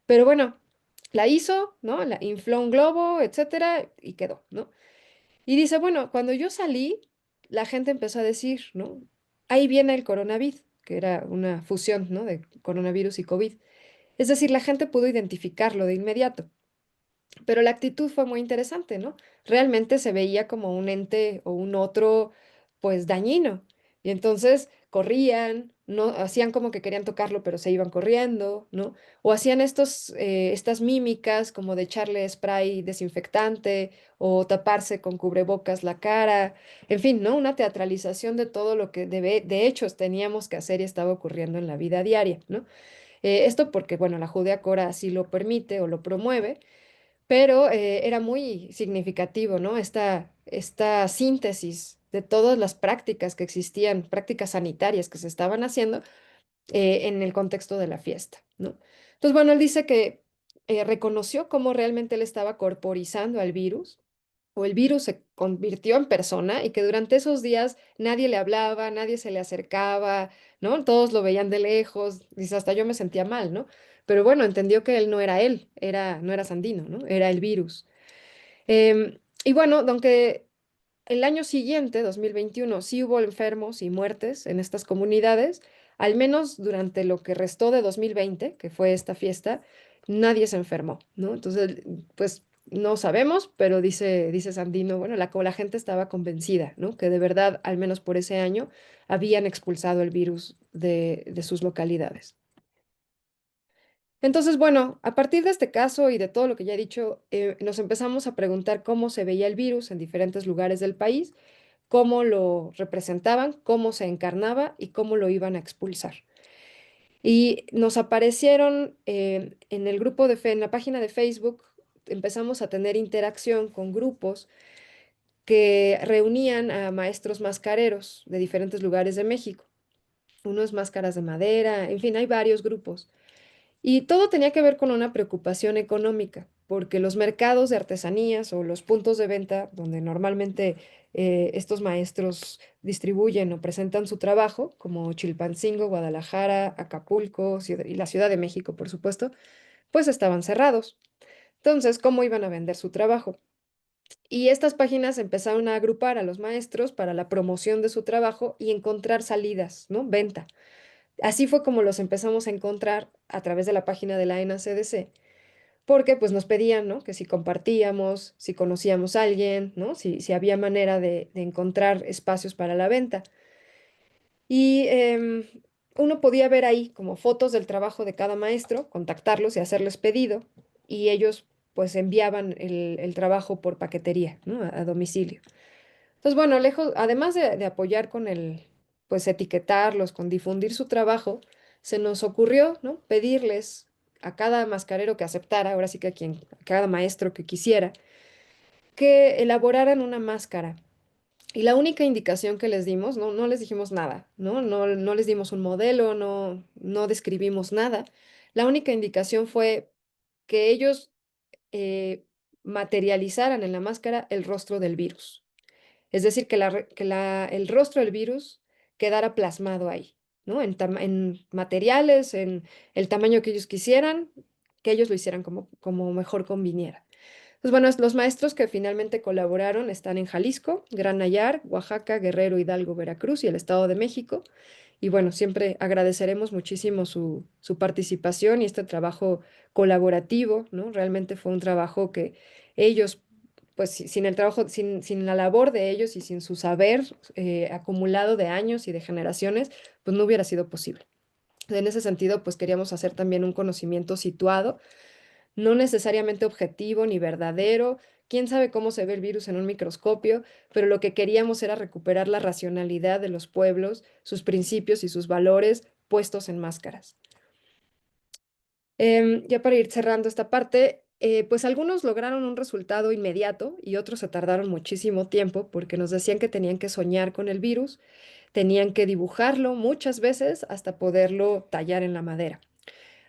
Pero bueno, la hizo, ¿no? La infló un globo, etcétera, y quedó, ¿no? Y dice, bueno, cuando yo salí, la gente empezó a decir, ¿no? Ahí viene el coronavirus, que era una fusión, ¿no? De coronavirus y COVID. Es decir, la gente pudo identificarlo de inmediato. Pero la actitud fue muy interesante, ¿no? Realmente se veía como un ente o un otro, pues dañino. Y entonces corrían, no hacían como que querían tocarlo, pero se iban corriendo, ¿no? O hacían estas mímicas como de echarle spray desinfectante o taparse con cubrebocas la cara, en fin, ¿no? Una teatralización de todo lo que de hechos teníamos que hacer y estaba ocurriendo en la vida diaria, ¿no? Esto porque, bueno, la Judea Cora así lo permite o lo promueve, pero era muy significativo, ¿no? Esta síntesis de todas las prácticas que existían, prácticas sanitarias que se estaban haciendo en el contexto de la fiesta, ¿no? Entonces, bueno, él dice que reconoció cómo realmente él estaba corporizando al virus, o el virus se convirtió en persona y que durante esos días nadie le hablaba, nadie se le acercaba, ¿no? Todos lo veían de lejos, dice, hasta yo me sentía mal, ¿no? Pero bueno, entendió que él no era él, no era Sandino, ¿no? Era el virus. Y bueno, aunque el año siguiente, 2021, sí hubo enfermos y muertes en estas comunidades, al menos durante lo que restó de 2020, que fue esta fiesta, nadie se enfermó, ¿no? Entonces, pues no sabemos, pero dice Sandino, bueno, la gente estaba convencida, ¿no? Que de verdad, al menos por ese año, habían expulsado el virus de sus localidades. Entonces, bueno, a partir de este caso y de todo lo que ya he dicho, nos empezamos a preguntar cómo se veía el virus en diferentes lugares del país, cómo lo representaban, cómo se encarnaba y cómo lo iban a expulsar. Y nos aparecieron en el grupo de fe, en la página de Facebook, empezamos a tener interacción con grupos que reunían a maestros mascareros de diferentes lugares de México. Unos máscaras de madera, en fin, hay varios grupos. Y todo tenía que ver con una preocupación económica, porque los mercados de artesanías o los puntos de venta donde normalmente estos maestros distribuyen o presentan su trabajo, como Chilpancingo, Guadalajara, Acapulco y la Ciudad de México, por supuesto, pues estaban cerrados. Entonces, ¿cómo iban a vender su trabajo? Y estas páginas empezaron a agrupar a los maestros para la promoción de su trabajo y encontrar salidas, ¿no? Venta. Así fue como los empezamos a encontrar a través de la página de la NACDC, porque pues nos pedían, ¿no? Que si compartíamos, si conocíamos a alguien, ¿no? Si había manera de encontrar espacios para la venta. Y uno podía ver ahí como fotos del trabajo de cada maestro, contactarlos y hacerles pedido, y ellos pues enviaban el trabajo por paquetería, ¿no? A domicilio. Entonces, bueno, lejos, además de apoyar con pues etiquetarlos, con difundir su trabajo, se nos ocurrió, ¿no? Pedirles a cada mascarero que aceptara, ahora sí que a cada maestro que quisiera, que elaboraran una máscara. Y la única indicación que les dimos, no les dijimos nada, ¿no? No les dimos un modelo, no describimos nada. La única indicación fue que ellos materializaran en la máscara el rostro del virus. Es decir, el rostro del virus quedara plasmado ahí, ¿no? En materiales, en el tamaño que ellos quisieran, que ellos lo hicieran como mejor conviniera. Pues bueno, los maestros que finalmente colaboraron están en Jalisco, Gran Nayar, Oaxaca, Guerrero, Hidalgo, Veracruz y el Estado de México. Y bueno, siempre agradeceremos muchísimo su participación y este trabajo colaborativo, ¿no? Realmente fue un trabajo que ellos, pues sin el trabajo, sin la labor de ellos y sin su saber acumulado de años y de generaciones, pues no hubiera sido posible. En ese sentido, pues queríamos hacer también un conocimiento situado, no necesariamente objetivo ni verdadero. Quién sabe cómo se ve el virus en un microscopio, pero lo que queríamos era recuperar la racionalidad de los pueblos, sus principios y sus valores puestos en máscaras. Ya para ir cerrando esta parte, pues algunos lograron un resultado inmediato y otros se tardaron muchísimo tiempo porque nos decían que tenían que soñar con el virus, tenían que dibujarlo muchas veces hasta poderlo tallar en la madera.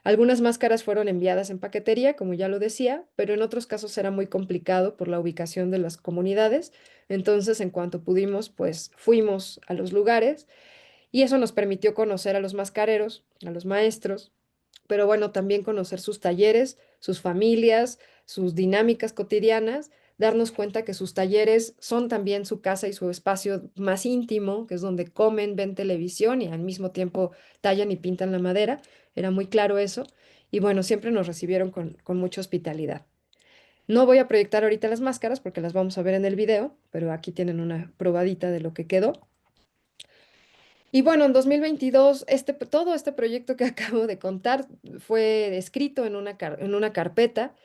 Algunas máscaras fueron enviadas en paquetería, como ya lo decía, pero en otros casos era muy complicado por la ubicación de las comunidades. Entonces, en cuanto pudimos, pues fuimos a los lugares y eso nos permitió conocer a los mascareros, a los maestros, pero bueno, también conocer sus talleres, sus familias, sus dinámicas cotidianas, darnos cuenta que sus talleres son también su casa y su espacio más íntimo, que es donde comen, ven televisión y al mismo tiempo tallan y pintan la madera. Era muy claro eso. Y bueno, siempre nos recibieron con mucha hospitalidad. No voy a proyectar ahorita las máscaras porque las vamos a ver en el video, pero aquí tienen una probadita de lo que quedó. Y bueno, en 2022, todo este proyecto que acabo de contar fue escrito en una carpeta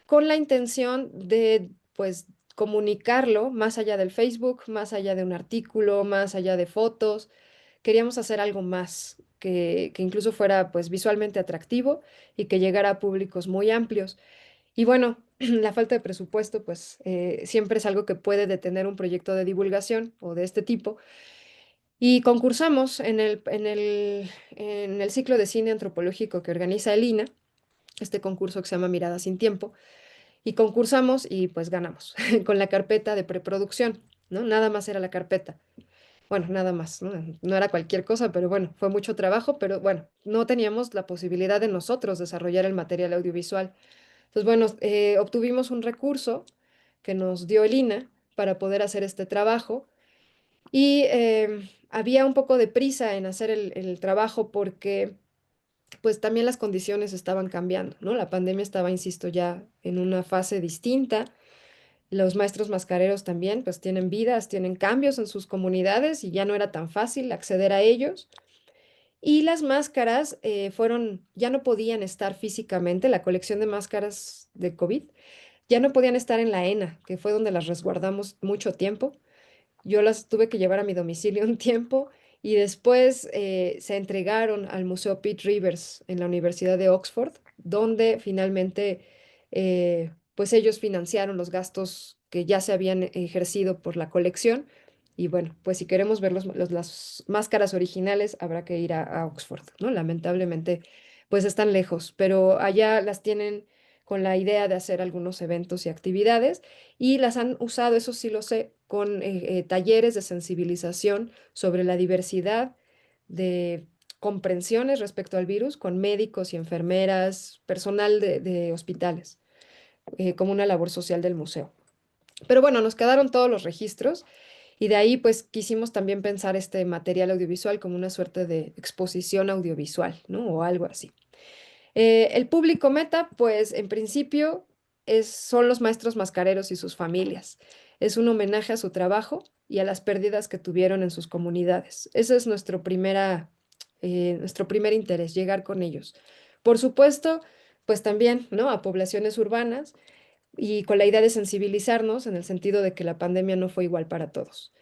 con la intención de, pues, comunicarlo más allá del Facebook, más allá de un artículo, más allá de fotos. Queríamos hacer algo más que incluso fuera, pues, visualmente atractivo y que llegara a públicos muy amplios. Y bueno, la falta de presupuesto, pues, siempre es algo que puede detener un proyecto de divulgación o de este tipo. Y concursamos en el ciclo de cine antropológico que organiza el INA, este concurso que se llama Mirada sin Tiempo, y concursamos y pues ganamos con la carpeta de preproducción, ¿no? Nada más era la carpeta. Bueno, nada más, ¿no? No era cualquier cosa, pero bueno, fue mucho trabajo, pero bueno, no teníamos la posibilidad de nosotros desarrollar el material audiovisual. Entonces, bueno, obtuvimos un recurso que nos dio el INA para poder hacer este trabajo y había un poco de prisa en hacer el trabajo porque pues también las condiciones estaban cambiando, ¿no? La pandemia estaba, insisto, ya en una fase distinta. Los maestros mascareros también pues tienen vidas, tienen cambios en sus comunidades y ya no era tan fácil acceder a ellos. Y las máscaras ya no podían estar físicamente, la colección de máscaras de COVID, ya no podían estar en la ENA, que fue donde las resguardamos mucho tiempo. Yo las tuve que llevar a mi domicilio un tiempo y después se entregaron al Museo Pitt Rivers en la Universidad de Oxford, donde finalmente pues ellos financiaron los gastos que ya se habían ejercido por la colección. Y bueno, pues si queremos ver las máscaras originales, habrá que ir a Oxford, ¿no? Lamentablemente, pues están lejos, pero allá las tienen con la idea de hacer algunos eventos y actividades y las han usado, eso sí lo sé, con talleres de sensibilización sobre la diversidad de comprensiones respecto al virus con médicos y enfermeras, personal de hospitales, como una labor social del museo. Pero bueno, nos quedaron todos los registros y de ahí pues quisimos también pensar este material audiovisual como una suerte de exposición audiovisual, ¿no? O algo así. El público meta, pues en principio son los maestros mascareros y sus familias. Es un homenaje a su trabajo y a las pérdidas que tuvieron en sus comunidades. Ese es nuestro primer interés, llegar con ellos. Por supuesto, pues también, ¿no? A poblaciones urbanas y con la idea de sensibilizarnos en el sentido de que la pandemia no fue igual para todos.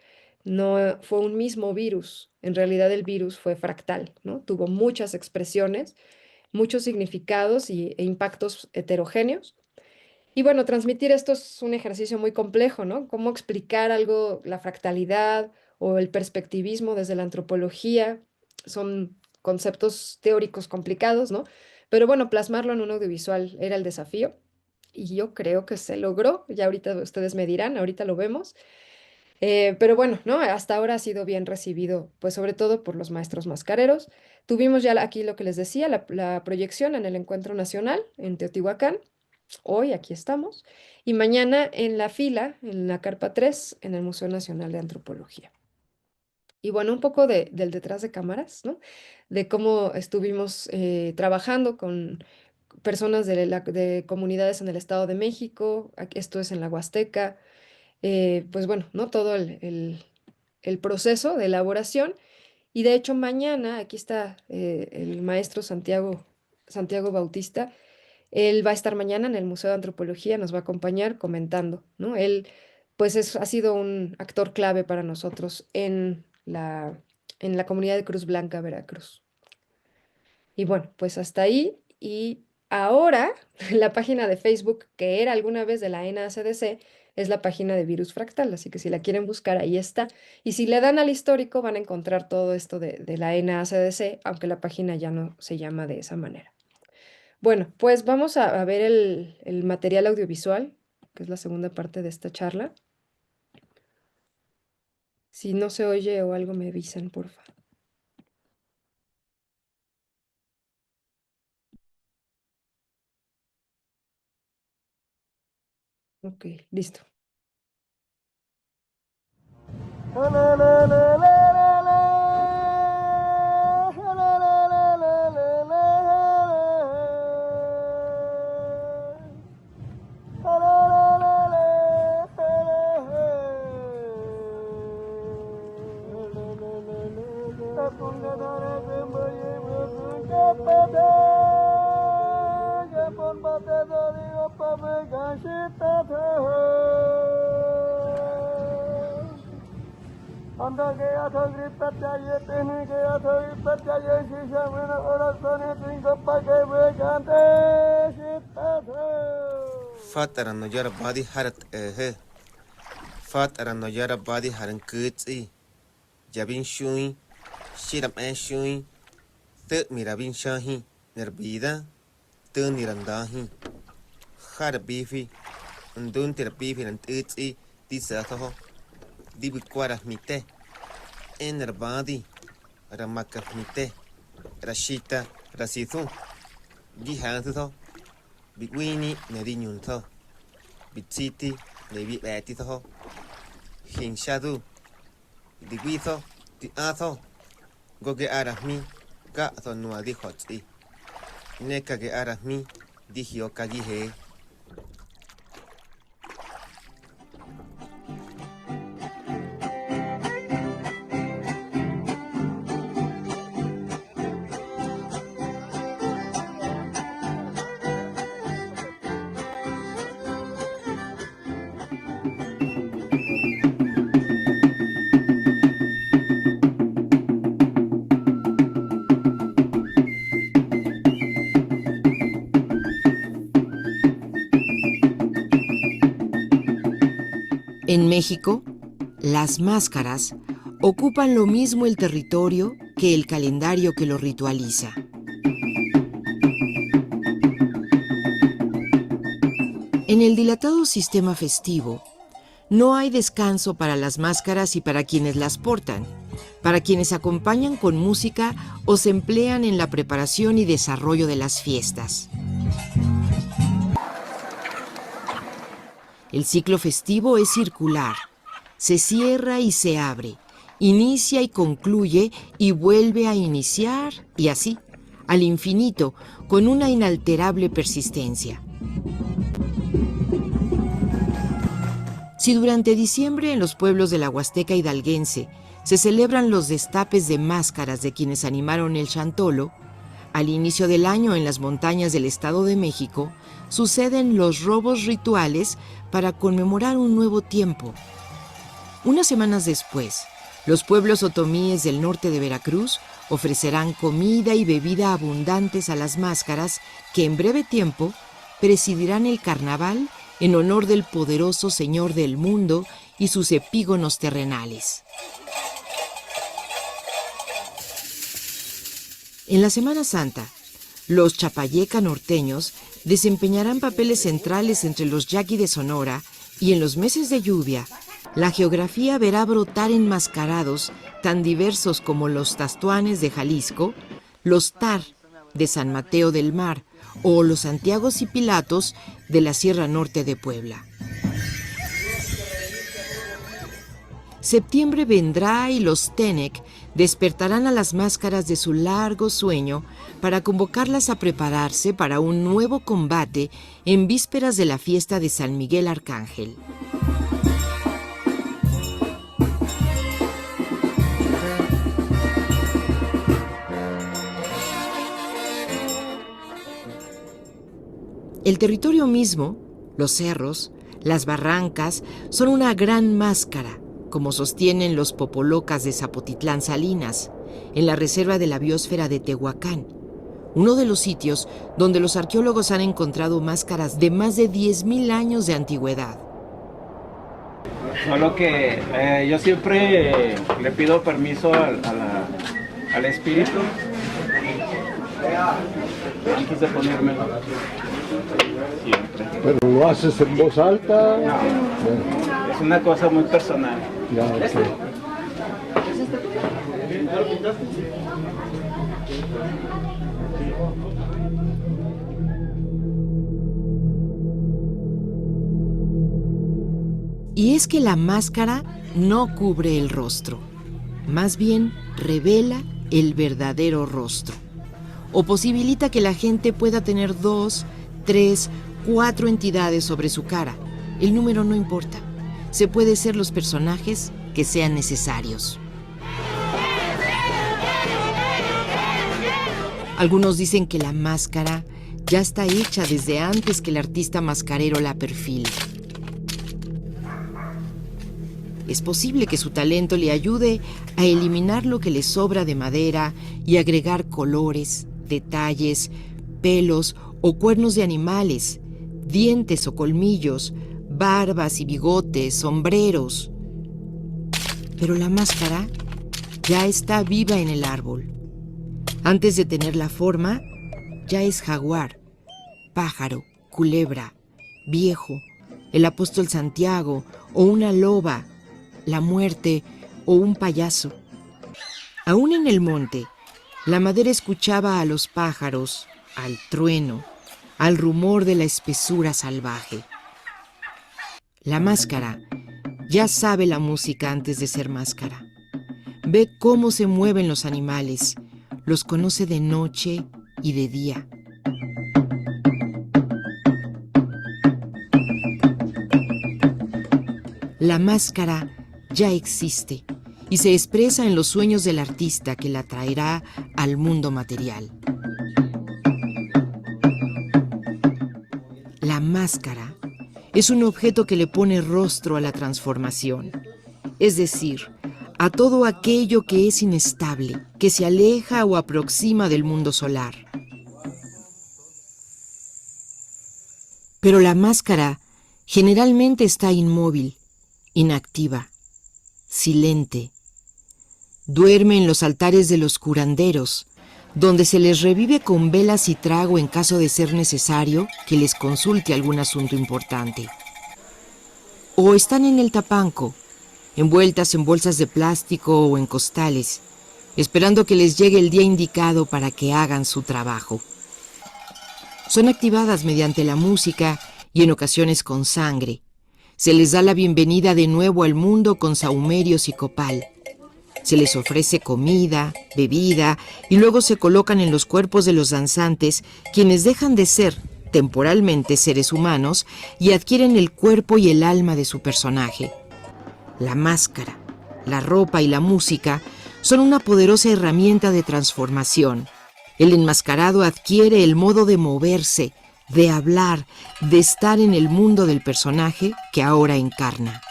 No fue un mismo virus. En realidad el virus fue fractal, ¿no? Tuvo muchas expresiones, muchos significados e impactos heterogéneos. Y bueno, transmitir esto es un ejercicio muy complejo, ¿no? Cómo explicar algo, la fractalidad o el perspectivismo desde la antropología, son conceptos teóricos complicados, ¿no? Pero bueno, plasmarlo en un audiovisual era el desafío y yo creo que se logró. Ya ahorita ustedes me dirán, ahorita lo vemos. Pero bueno, ¿no? Hasta ahora ha sido bien recibido, pues sobre todo por los maestros mascareros. Tuvimos ya aquí lo que les decía, la proyección en el Encuentro Nacional en Teotihuacán. Hoy aquí estamos. Y mañana en la fila, en la carpa 3 en el Museo Nacional de Antropología. Y bueno, un poco del detrás de cámaras, ¿no? De cómo estuvimos trabajando con personas de comunidades en el Estado de México. Esto es en la Huasteca, pues bueno, ¿no? Todo el proceso de elaboración. Y de hecho mañana, aquí está el maestro Santiago Bautista, él va a estar mañana en el Museo de Antropología, nos va a acompañar comentando, ¿no? Él, pues ha sido un actor clave para nosotros en la comunidad de Cruz Blanca, Veracruz. Y bueno, pues hasta ahí. Y ahora la página de Facebook, que era alguna vez de la NACDC, es la página de Virus Fractal. Así que si la quieren buscar, ahí está. Y si le dan al histórico, van a encontrar todo esto de la NACDC, aunque la página ya no se llama de esa manera. Bueno, pues vamos a ver el material audiovisual, que es la segunda parte de esta charla. Si no se oye o algo, me avisan, porfa. Ok, listo. Fatara no yara body harat Fatara no yara body haran kutsi Jabin shui Shiram an shui Tuk mirabin shahi Nerbida Tuk nirandahi Hara bifi Undun tira bifi nan tutsi Di sataho Di bikwara mite Enerbadi Ramaka mite Rashita Rasithu Gihantu Bitwini nerinyun tho Bitsiti nebi bati tho Hinshadu Digwitho Di atho Goge arahmi Ga atho nuadi hotsi Neka ge arahmi Di hiokagi he En México, las máscaras ocupan lo mismo el territorio que el calendario que lo ritualiza. En el dilatado sistema festivo, no hay descanso para las máscaras y para quienes las portan, para quienes acompañan con música o se emplean en la preparación y desarrollo de las fiestas. El ciclo festivo es circular, se cierra y se abre, inicia y concluye y vuelve a iniciar y así, al infinito, con una inalterable persistencia. Si durante diciembre en los pueblos de la Huasteca hidalguense se celebran los destapes de máscaras de quienes animaron el Chantolo, al inicio del año en las montañas del Estado de México suceden los robos rituales para conmemorar un nuevo tiempo. Unas semanas después, los pueblos otomíes del norte de Veracruz ofrecerán comida y bebida abundantes a las máscaras que en breve tiempo presidirán el carnaval en honor del poderoso Señor del mundo y sus epígonos terrenales. En la Semana Santa, los chapayeca norteños desempeñarán papeles centrales entre los yaqui de Sonora y en los meses de lluvia, la geografía verá brotar enmascarados tan diversos como los tastuanes de Jalisco, los tar de San Mateo del Mar o los Santiagos y Pilatos de la Sierra Norte de Puebla. Septiembre vendrá y los Tenec despertarán a las máscaras de su largo sueño para convocarlas a prepararse para un nuevo combate en vísperas de la fiesta de San Miguel Arcángel. El territorio mismo, los cerros, las barrancas, son una gran máscara, como sostienen los popolocas de Zapotitlán Salinas, en la reserva de la biosfera de Tehuacán, uno de los sitios donde los arqueólogos han encontrado máscaras de más de 10,000 años de antigüedad. Solo que yo siempre le pido permiso al espíritu antes de ponérmelo. Siempre. ¿Pero lo haces en voz alta? No, Bueno, es una cosa muy personal. ya, ok. Y es que la máscara no cubre el rostro, más bien revela el verdadero rostro, o posibilita que la gente pueda tener 2, 3, 4 entidades sobre su cara. El número no importa, se puede ser los personajes que sean necesarios. Algunos dicen que la máscara ya está hecha desde antes que el artista mascarero la perfile. Es posible que su talento le ayude a eliminar lo que le sobra de madera y agregar colores, detalles, pelos o cuernos de animales, dientes o colmillos, barbas y bigotes, sombreros. Pero la máscara ya está viva en el árbol. Antes de tener la forma, ya es jaguar, pájaro, culebra, viejo, el apóstol Santiago o una loba, la muerte o un payaso. Aún en el monte, la madera escuchaba a los pájaros, al trueno, al rumor de la espesura salvaje. La máscara ya sabe la música antes de ser máscara. Ve cómo se mueven los animales, los conoce de noche y de día. La máscara ya existe y se expresa en los sueños del artista que la traerá al mundo material. La máscara es un objeto que le pone rostro a la transformación, es decir, a todo aquello que es inestable, que se aleja o aproxima del mundo solar. Pero la máscara generalmente está inmóvil, inactiva, silente. Duerme en los altares de los curanderos, donde se les revive con velas y trago en caso de ser necesario que les consulte algún asunto importante. O están en el tapanco, envueltas en bolsas de plástico o en costales, esperando que les llegue el día indicado para que hagan su trabajo. Son activadas mediante la música y en ocasiones con sangre. Se les da la bienvenida de nuevo al mundo con sahumerios y copal. Se les ofrece comida, bebida y luego se colocan en los cuerpos de los danzantes, quienes dejan de ser temporalmente seres humanos y adquieren el cuerpo y el alma de su personaje. La máscara, la ropa y la música son una poderosa herramienta de transformación. El enmascarado adquiere el modo de moverse, de hablar, de estar en el mundo del personaje que ahora encarna.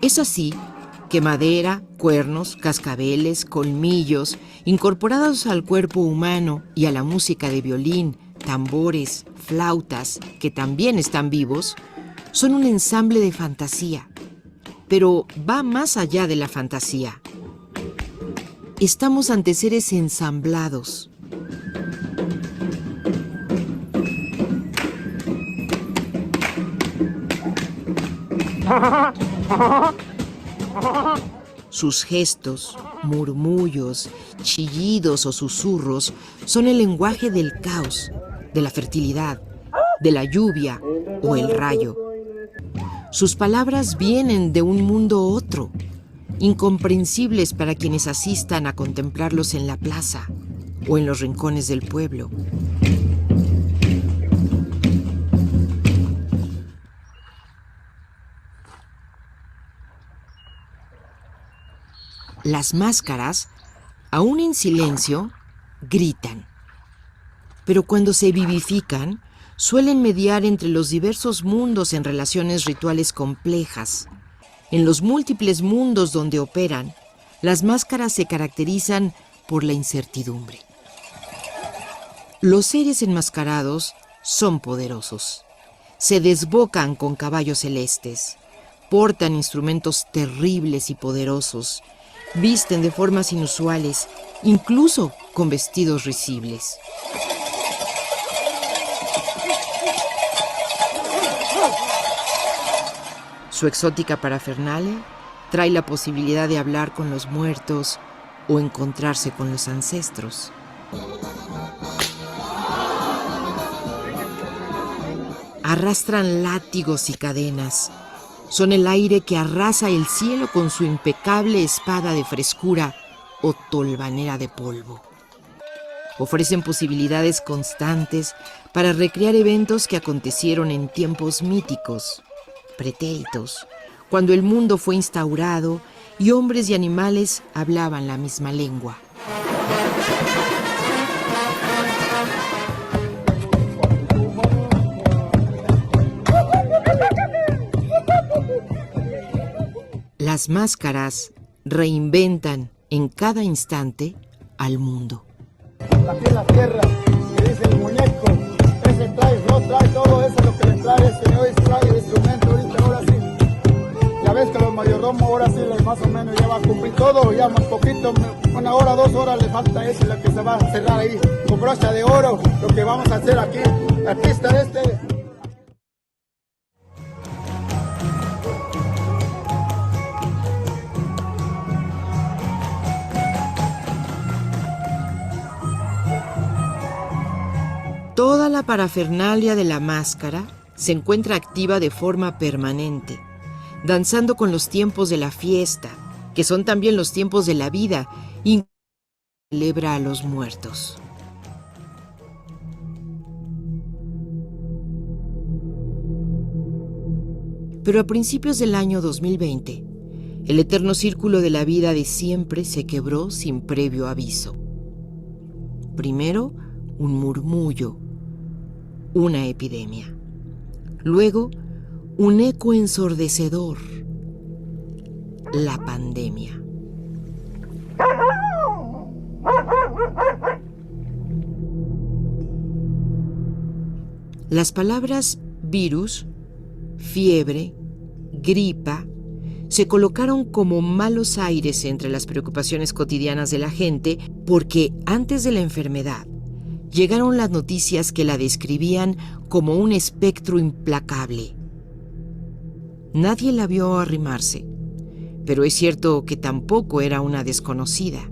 Es así que madera, cuernos, cascabeles, colmillos, incorporados al cuerpo humano y a la música de violín, tambores, flautas, que también están vivos, son un ensamble de fantasía. Pero va más allá de la fantasía. Estamos ante seres ensamblados. Sus gestos, murmullos, chillidos o susurros son el lenguaje del caos, de la fertilidad, de la lluvia o el rayo. Sus palabras vienen de un mundo otro, incomprensibles para quienes asistan a contemplarlos en la plaza o en los rincones del pueblo. Las máscaras, aún en silencio, gritan. Pero cuando se vivifican, suelen mediar entre los diversos mundos en relaciones rituales complejas. En los múltiples mundos donde operan, las máscaras se caracterizan por la incertidumbre. Los seres enmascarados son poderosos. Se desbocan con caballos celestes, portan instrumentos terribles y poderosos, visten de formas inusuales, incluso con vestidos risibles. Su exótica parafernalia trae la posibilidad de hablar con los muertos o encontrarse con los ancestros. Arrastran látigos y cadenas. Son el aire que arrasa el cielo con su impecable espada de frescura o tolvanera de polvo. Ofrecen posibilidades constantes para recrear eventos que acontecieron en tiempos míticos, pretéritos, cuando el mundo fue instaurado y hombres y animales hablaban la misma lengua. Las máscaras reinventan en cada instante al mundo. Aquí en la tierra, que dice el muñeco, ese trae, no trae todo eso, lo que le trae este hoy trae el instrumento ahorita, ahora sí. Ya ves que los mayordomos ahora sí, más o menos ya va a cumplir todo, ya más poquito, 1 hora, 2 horas le falta eso, lo que se va a cerrar ahí, con brocha de oro, lo que vamos a hacer aquí, aquí está este. Toda la parafernalia de la máscara se encuentra activa de forma permanente, danzando con los tiempos de la fiesta, que son también los tiempos de la vida, y celebra a los muertos. Pero a principios del año 2020, el eterno círculo de la vida de siempre se quebró sin previo aviso. Primero, un murmullo, una epidemia. Luego, un eco ensordecedor, la pandemia. Las palabras virus, fiebre, gripa, se colocaron como malos aires entre las preocupaciones cotidianas de la gente porque antes de la enfermedad llegaron las noticias que la describían como un espectro implacable. Nadie la vio arrimarse, pero es cierto que tampoco era una desconocida.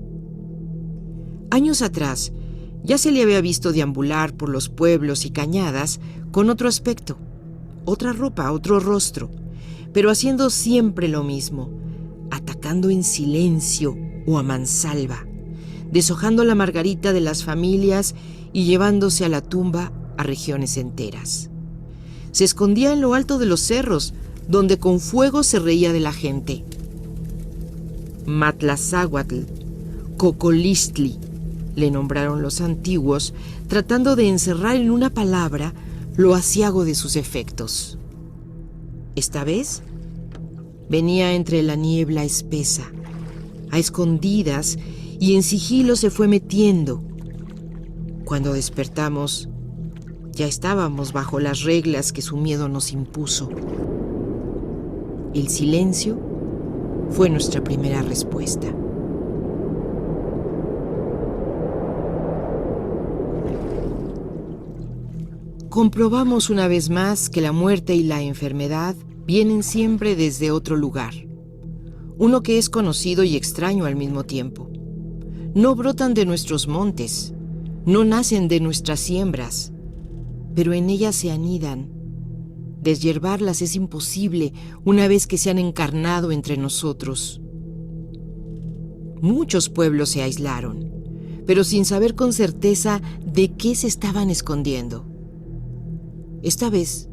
Años atrás, ya se le había visto deambular por los pueblos y cañadas con otro aspecto, otra ropa, otro rostro, pero haciendo siempre lo mismo, atacando en silencio o a mansalva, deshojando la margarita de las familias y llevándose a la tumba a regiones enteras. Se escondía en lo alto de los cerros, donde con fuego se reía de la gente. Matlazáhuatl, Cocolistli, le nombraron los antiguos, tratando de encerrar en una palabra lo aciago de sus efectos. Esta vez venía entre la niebla espesa, a escondidas, y en sigilo se fue metiendo. Cuando despertamos, ya estábamos bajo las reglas que su miedo nos impuso. El silencio fue nuestra primera respuesta. Comprobamos una vez más que la muerte y la enfermedad vienen siempre desde otro lugar, uno que es conocido y extraño al mismo tiempo. No brotan de nuestros montes, no nacen de nuestras siembras, pero en ellas se anidan. Deshiervarlas es imposible una vez que se han encarnado entre nosotros. Muchos pueblos se aislaron, pero sin saber con certeza de qué se estaban escondiendo. Esta vez,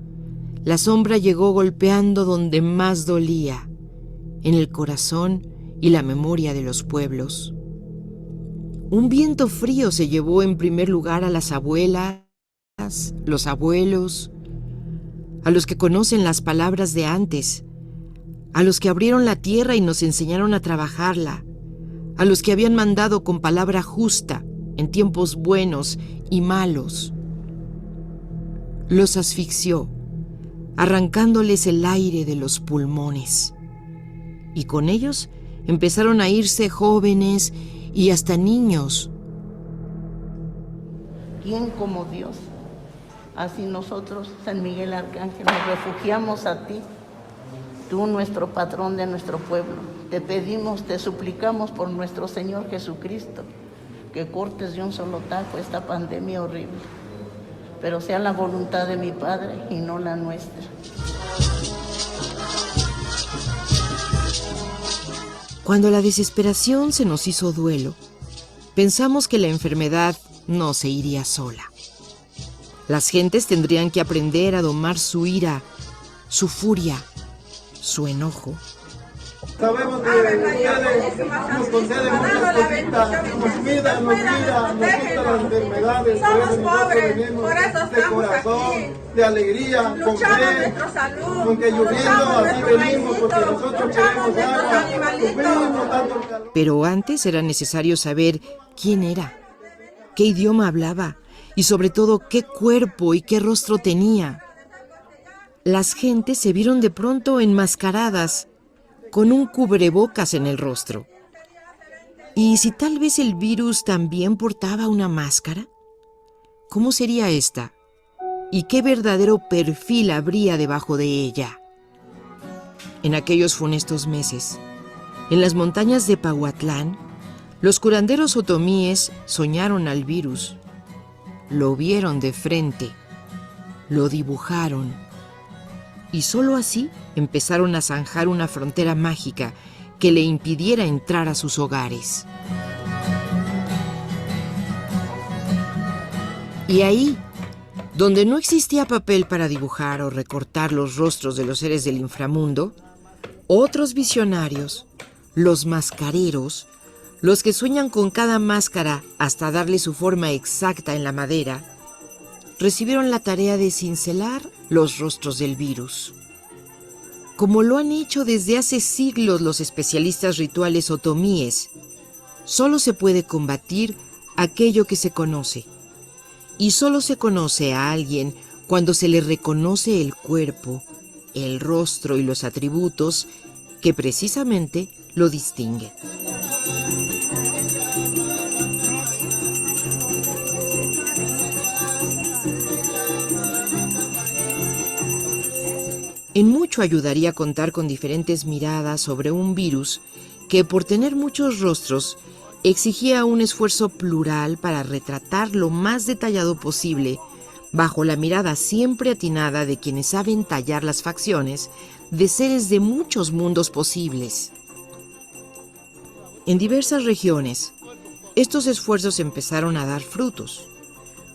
la sombra llegó golpeando donde más dolía, en el corazón y la memoria de los pueblos. Un viento frío se llevó en primer lugar a las abuelas, los abuelos, a los que conocen las palabras de antes, a los que abrieron la tierra y nos enseñaron a trabajarla, a los que habían mandado con palabra justa en tiempos buenos y malos. Los asfixió, arrancándoles el aire de los pulmones. Y con ellos empezaron a irse jóvenes y hasta niños. ¿Quién como Dios? Así nosotros, San Miguel Arcángel, nos refugiamos a ti, tú nuestro patrón de nuestro pueblo. Te pedimos, te suplicamos por nuestro Señor Jesucristo, que cortes de un solo tajo esta pandemia horrible, pero sea la voluntad de mi Padre y no la nuestra. Cuando la desesperación se nos hizo duelo, pensamos que la enfermedad no se iría sola. Las gentes tendrían que aprender a domar su ira, su furia, su enojo, Sabemos que ustedes nos conceden muchas cositas, nos cuidan, nos miran, nos quitan las enfermedades, por eso nosotros venimos de corazón, de alegría, con fe, aunque lloviendo así venimos porque nosotros queremos agua, sufrimos tanto el calor. Pero antes era necesario saber quién era, qué idioma hablaba y sobre todo qué cuerpo y qué rostro tenía. Las gentes se vieron de pronto enmascaradas, con un cubrebocas en el rostro. ¿Y si tal vez el virus también portaba una máscara? ¿Cómo sería esta? ¿Y qué verdadero perfil habría debajo de ella? En aquellos funestos meses, en las montañas de Pahuatlán, los curanderos otomíes soñaron al virus. Lo vieron de frente, lo dibujaron. Y solo así empezaron a zanjar una frontera mágica que le impidiera entrar a sus hogares. Y ahí, donde no existía papel para dibujar o recortar los rostros de los seres del inframundo, otros visionarios, los mascareros, los que sueñan con cada máscara hasta darle su forma exacta en la madera, recibieron la tarea de cincelar los rostros del virus. Como lo han hecho desde hace siglos los especialistas rituales otomíes, solo se puede combatir aquello que se conoce. Y solo se conoce a alguien cuando se le reconoce el cuerpo, el rostro y los atributos que precisamente lo distinguen. En mucho ayudaría contar con diferentes miradas sobre un virus que, por tener muchos rostros, exigía un esfuerzo plural para retratar lo más detallado posible, bajo la mirada siempre atinada de quienes saben tallar las facciones de seres de muchos mundos posibles. En diversas regiones, estos esfuerzos empezaron a dar frutos.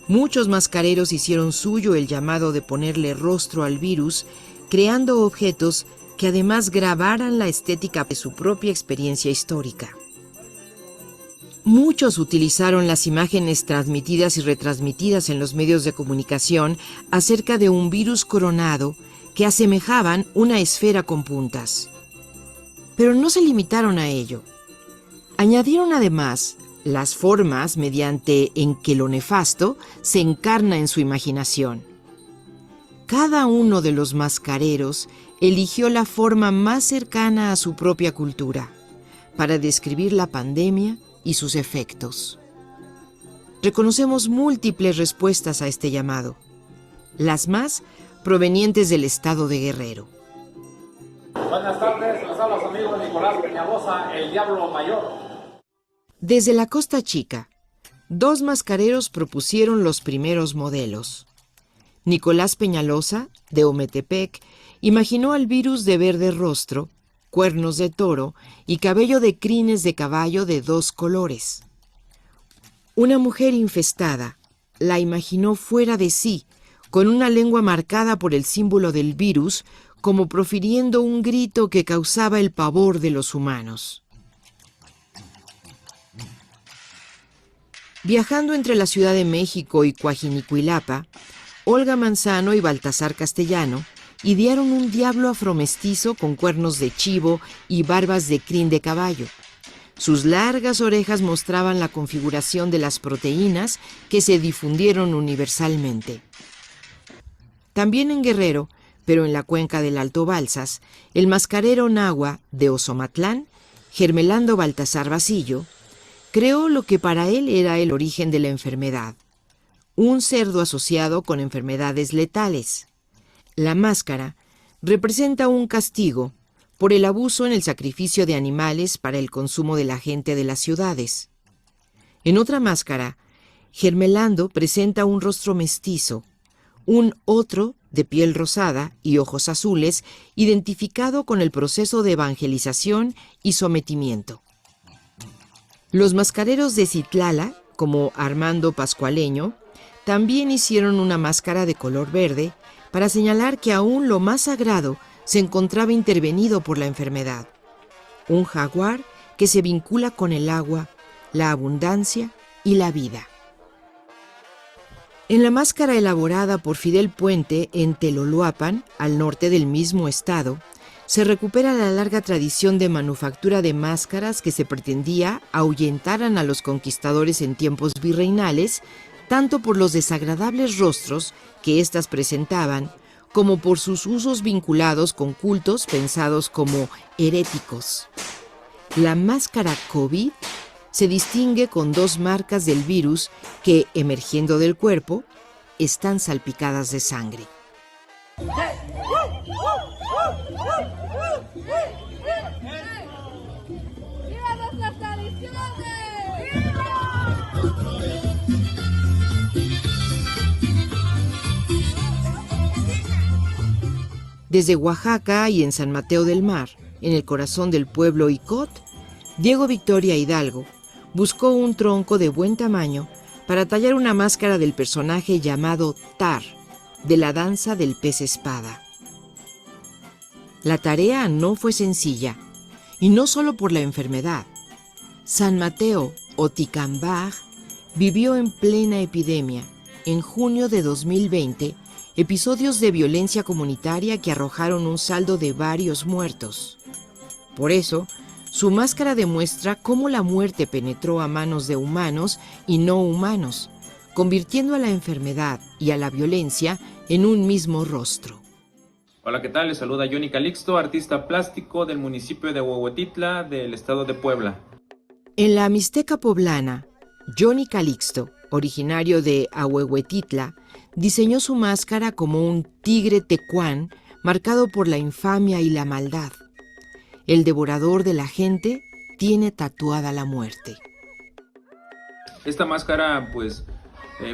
Muchos mascareros hicieron suyo el llamado de ponerle rostro al virus, creando objetos que además grabaran la estética de su propia experiencia histórica. Muchos utilizaron las imágenes transmitidas y retransmitidas en los medios de comunicación acerca de un virus coronado que asemejaban una esfera con puntas. Pero no se limitaron a ello. Añadieron además las formas mediante en que lo nefasto se encarna en su imaginación. Cada uno de los mascareros eligió la forma más cercana a su propia cultura para describir la pandemia y sus efectos. Reconocemos múltiples respuestas a este llamado, las más provenientes del estado de Guerrero. Buenas tardes, les habla su amigo Nicolás Peñalosa, el Diablo Mayor. Desde la Costa Chica, 2 mascareros propusieron los primeros modelos. Nicolás Peñalosa, de Ometepec, imaginó al virus de verde rostro, cuernos de toro y cabello de crines de caballo de 2 colores. Una mujer infestada la imaginó fuera de sí, con una lengua marcada por el símbolo del virus, como profiriendo un grito que causaba el pavor de los humanos. Viajando entre la Ciudad de México y Coajinicuilapa, Olga Manzano y Baltasar Castellano idearon un diablo afromestizo con cuernos de chivo y barbas de crin de caballo. Sus largas orejas mostraban la configuración de las proteínas que se difundieron universalmente. También en Guerrero, pero en la cuenca del Alto Balsas, el mascarero nahua de Ozomatlán, Germelando Baltasar Basillo, creó lo que para él era el origen de la enfermedad. Un cerdo asociado con enfermedades letales. La máscara representa un castigo por el abuso en el sacrificio de animales para el consumo de la gente de las ciudades. En otra máscara, Germelando presenta un rostro mestizo, un otro de piel rosada y ojos azules, identificado con el proceso de evangelización y sometimiento. Los mascareros de Citlala, como Armando Pascualeño, también hicieron una máscara de color verde para señalar que aún lo más sagrado se encontraba intervenido por la enfermedad. un jaguar que se vincula con el agua, la abundancia y la vida. En la máscara elaborada por Fidel Puente en Teloloapan, al norte del mismo estado, se recupera la larga tradición de manufactura de máscaras que se pretendía ahuyentaran a los conquistadores en tiempos virreinales, tanto por los desagradables rostros que éstas presentaban, como por sus usos vinculados con cultos pensados como heréticos. La máscara COVID se distingue con 2 marcas del virus que, emergiendo del cuerpo, están salpicadas de sangre. ¡Viva nuestras tradiciones! Desde Oaxaca y en San Mateo del Mar, en el corazón del pueblo Icot, Diego Victoria Hidalgo buscó un tronco de buen tamaño para tallar una máscara del personaje llamado Tar, de la danza del pez espada. La tarea no fue sencilla, y no solo por la enfermedad. San Mateo, o Ticambaj, vivió en plena epidemia. En junio de 2020, episodios de violencia comunitaria que arrojaron un saldo de varios muertos. Por eso, su máscara demuestra cómo la muerte penetró a manos de humanos y no humanos, convirtiendo a la enfermedad y a la violencia en un mismo rostro. Hola, ¿qué tal? Les saluda Johnny Calixto, artista plástico del municipio de Huehuetitla, del estado de Puebla. En la Mixteca poblana, Johnny Calixto, originario de Ahuehuetitla, diseñó su máscara como un tigre tecuán marcado por la infamia y la maldad. El devorador de la gente tiene tatuada la muerte. Esta máscara,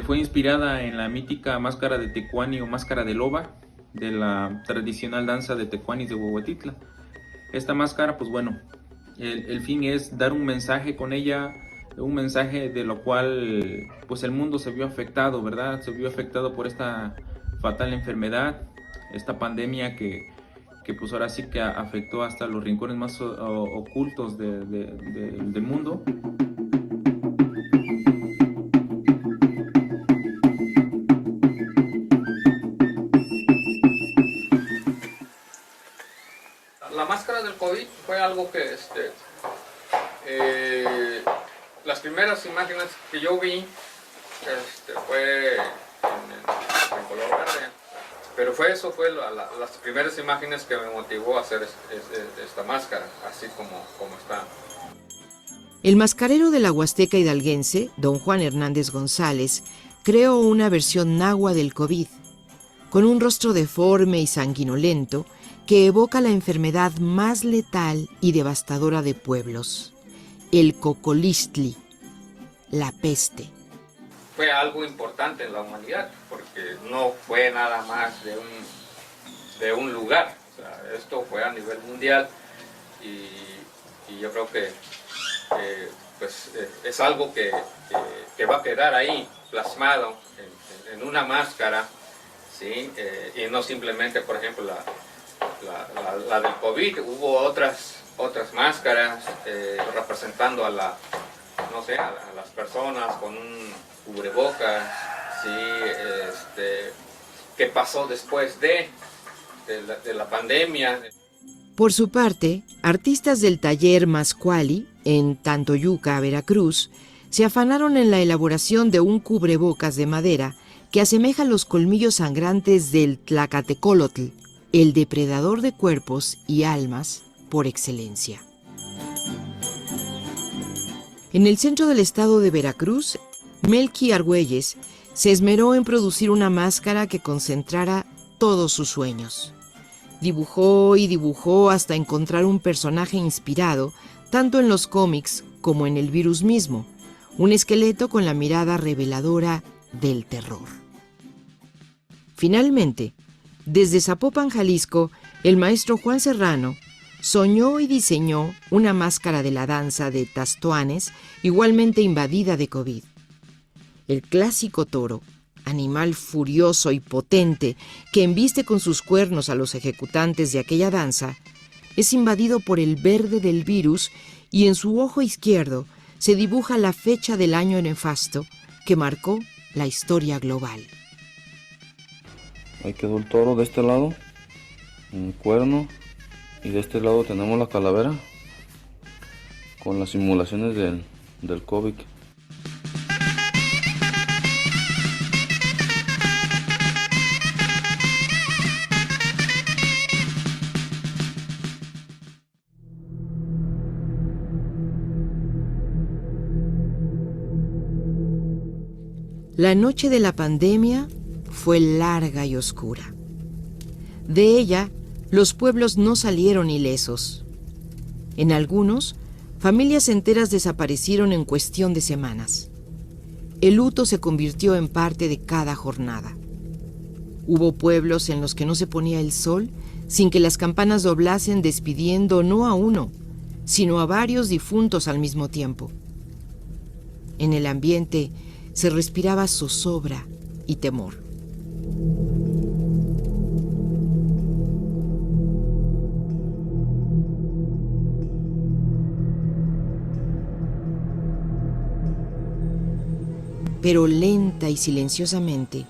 fue inspirada en la mítica máscara de tecuani o máscara de loba, de la tradicional danza de tecuanis de Huehuetitla. Esta máscara, el fin es dar un mensaje con ella, un mensaje de lo cual el mundo se vio afectado, ¿verdad? Se vio afectado por esta fatal enfermedad, esta pandemia que ahora sí que afectó hasta los rincones más ocultos del mundo. La máscara del COVID fue algo que las primeras imágenes que yo vi fue en color verde, pero fue las primeras imágenes que me motivó a hacer esta máscara, así como está. El mascarero de la Huasteca hidalguense, don Juan Hernández González, creó una versión nahua del COVID, con un rostro deforme y sanguinolento que evoca la enfermedad más letal y devastadora de pueblos, el cocolistli, la peste. Fue algo importante en la humanidad, porque no fue nada más de un lugar. O sea, esto fue a nivel mundial y yo creo que es algo que va a quedar ahí plasmado en una máscara, ¿sí? Y no simplemente, por ejemplo, la del COVID. Hubo otras máscaras representando a las personas con un cubrebocas, ¿sí? ¿Qué pasó después de la pandemia? Por su parte, artistas del taller Mascuali, en Tantoyuca, Veracruz, se afanaron en la elaboración de un cubrebocas de madera que asemeja los colmillos sangrantes del Tlacatecolotl, el depredador de cuerpos y almas por excelencia. En el centro del estado de Veracruz, Melqui Argüelles se esmeró en producir una máscara que concentrara todos sus sueños. Dibujó y dibujó hasta encontrar un personaje inspirado tanto en los cómics como en el virus mismo, un esqueleto con la mirada reveladora del terror. Finalmente, desde Zapopan, Jalisco, el maestro Juan Serrano soñó y diseñó una máscara de la danza de Tastoanes igualmente invadida de COVID. El clásico toro, animal furioso y potente que embiste con sus cuernos a los ejecutantes de aquella danza, es invadido por el verde del virus y en su ojo izquierdo se dibuja la fecha del año nefasto que marcó la historia global. Ahí quedó el toro de este lado, un cuerno, y de este lado tenemos la calavera con las simulaciones del COVID. La noche de la pandemia fue larga y oscura. De ella, los pueblos no salieron ilesos. En algunos, familias enteras desaparecieron en cuestión de semanas. El luto se convirtió en parte de cada jornada. Hubo pueblos en los que no se ponía el sol sin que las campanas doblasen despidiendo no a uno, sino a varios difuntos al mismo tiempo. En el ambiente se respiraba zozobra y temor. Pero lenta y silenciosamente,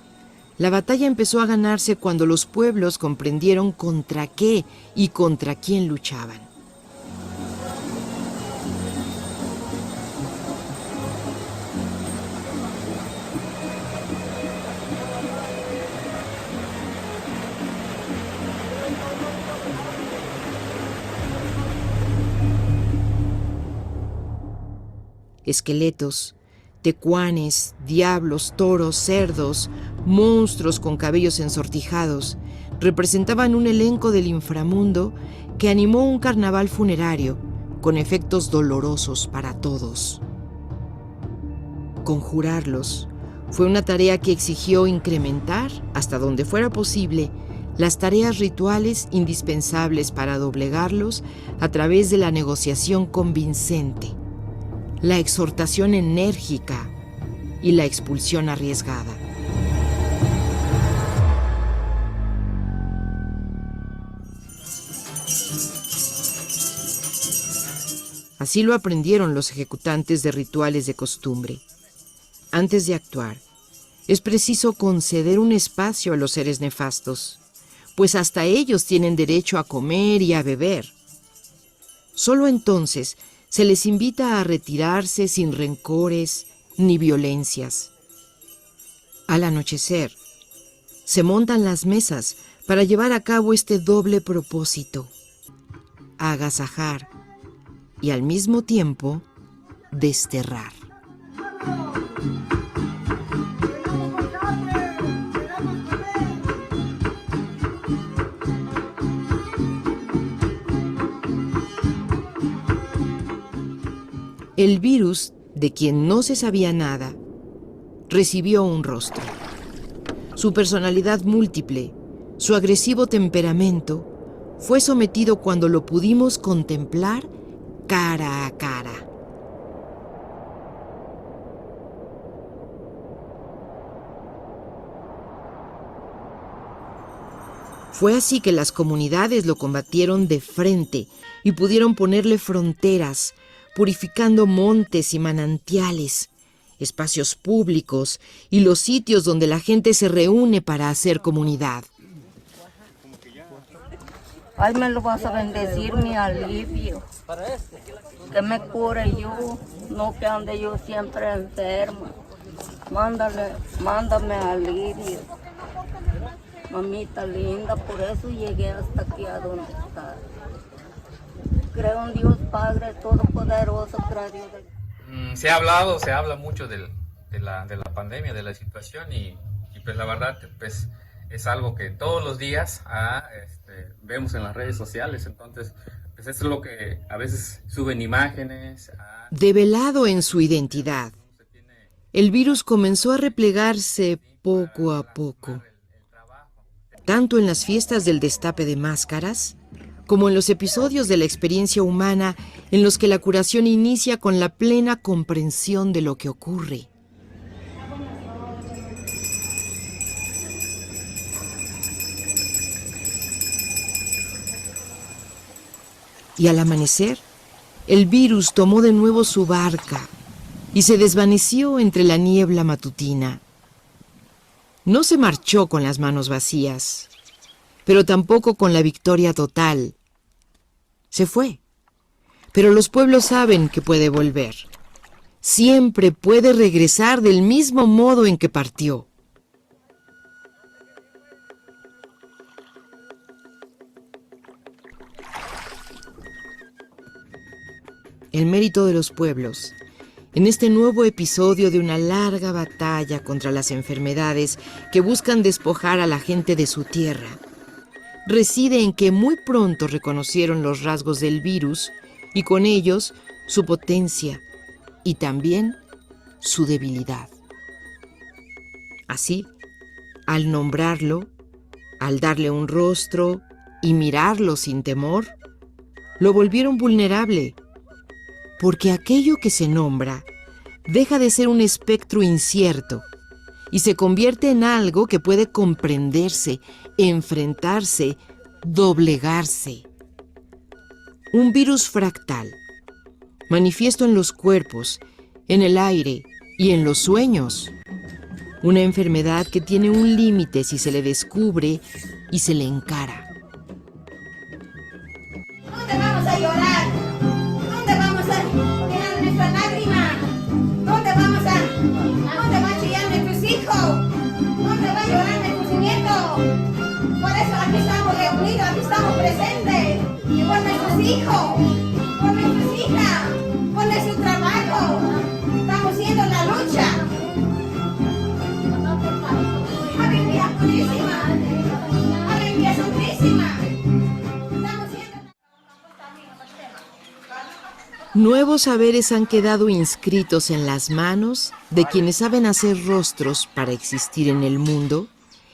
la batalla empezó a ganarse cuando los pueblos comprendieron contra qué y contra quién luchaban. Esqueletos, tecuanes, diablos, toros, cerdos, monstruos con cabellos ensortijados, representaban un elenco del inframundo que animó un carnaval funerario con efectos dolorosos para todos. Conjurarlos fue una tarea que exigió incrementar, hasta donde fuera posible, las tareas rituales indispensables para doblegarlos a través de la negociación convincente, la exhortación enérgica y la expulsión arriesgada. Así lo aprendieron los ejecutantes de rituales de costumbre. Antes de actuar, es preciso conceder un espacio a los seres nefastos, pues hasta ellos tienen derecho a comer y a beber. Solo entonces se les invita a retirarse sin rencores ni violencias. Al anochecer, se montan las mesas para llevar a cabo este doble propósito: agasajar y al mismo tiempo desterrar. El virus, de quien no se sabía nada, recibió un rostro. Su personalidad múltiple, su agresivo temperamento, fue sometido cuando lo pudimos contemplar cara a cara. Fue así que las comunidades lo combatieron de frente y pudieron ponerle fronteras, purificando montes y manantiales, espacios públicos y los sitios donde la gente se reúne para hacer comunidad. Ay, me lo vas a bendecir, mi alivio, que me cure yo, no que ande yo siempre enferma. Mándame alivio, mamita linda, por eso llegué hasta aquí a donde está. Creo en Dios Padre Todopoderoso, creador de... Se habla mucho de la pandemia, de la situación y pues la verdad pues es algo que todos los días vemos en las redes sociales, entonces pues eso es lo que a veces suben imágenes. Develado en su identidad, el virus comenzó a replegarse poco a poco, tanto en las fiestas del destape de máscaras, como en los episodios de la experiencia humana en los que la curación inicia con la plena comprensión de lo que ocurre. Y al amanecer, el virus tomó de nuevo su barca y se desvaneció entre la niebla matutina. No se marchó con las manos vacías, pero tampoco con la victoria total. Se fue, pero los pueblos saben que puede volver. Siempre puede regresar del mismo modo en que partió. El mérito de los pueblos, en este nuevo episodio de una larga batalla contra las enfermedades que buscan despojar a la gente de su tierra, reside en que muy pronto reconocieron los rasgos del virus y con ellos su potencia y también su debilidad. Así, al nombrarlo, al darle un rostro y mirarlo sin temor, lo volvieron vulnerable, porque aquello que se nombra deja de ser un espectro incierto y se convierte en algo que puede comprenderse, enfrentarse, doblegarse. Un virus fractal, manifiesto en los cuerpos, en el aire y en los sueños. Una enfermedad que tiene un límite si se le descubre y se le encara. ¿Dónde vamos a llorar? ¿Dónde vamos a llenar nuestra lágrima? ¿Dónde va a chillar nuestros hijos? ¿Dónde va a llorar nuestros nietos? Por eso aquí estamos reunidos, aquí estamos presentes. Y por nuestros hijos, por nuestras hijas, por nuestro trabajo. Estamos haciendo la lucha. Ave María Purísima. Ave María Santísima. Nuevos saberes han quedado inscritos en las manos de quienes saben hacer rostros para existir en el mundo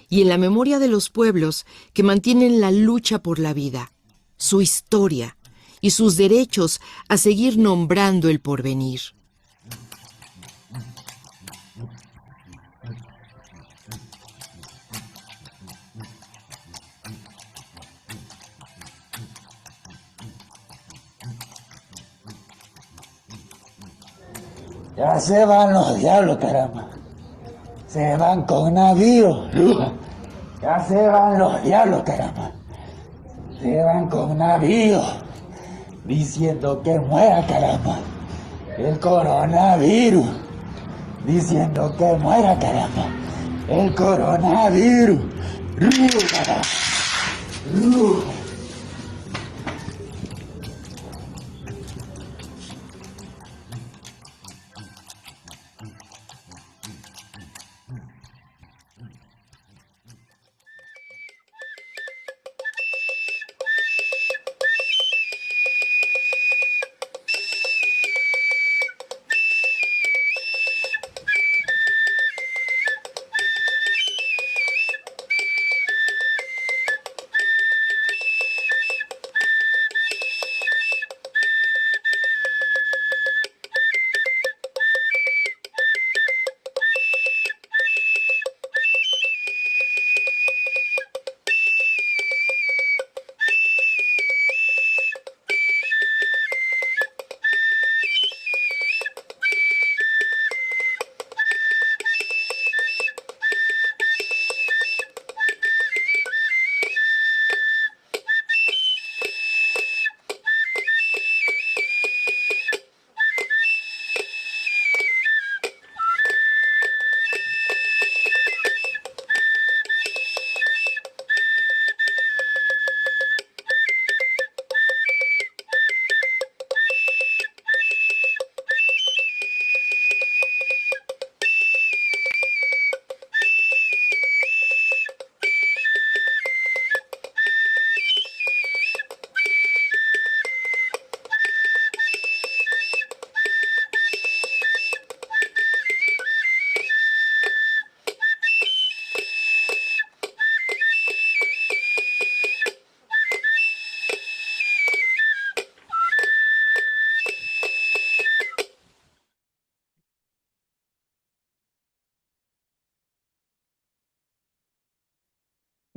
y en la memoria de los pueblos que mantienen la lucha por la vida, su historia y sus derechos a seguir nombrando el porvenir. Ya se van los diablos, caramba. Se van con navío. Ya se van los diablos, caramba. Se van con navío. Diciendo que muera, caramba. El coronavirus. Diciendo que muera, caramba. El coronavirus.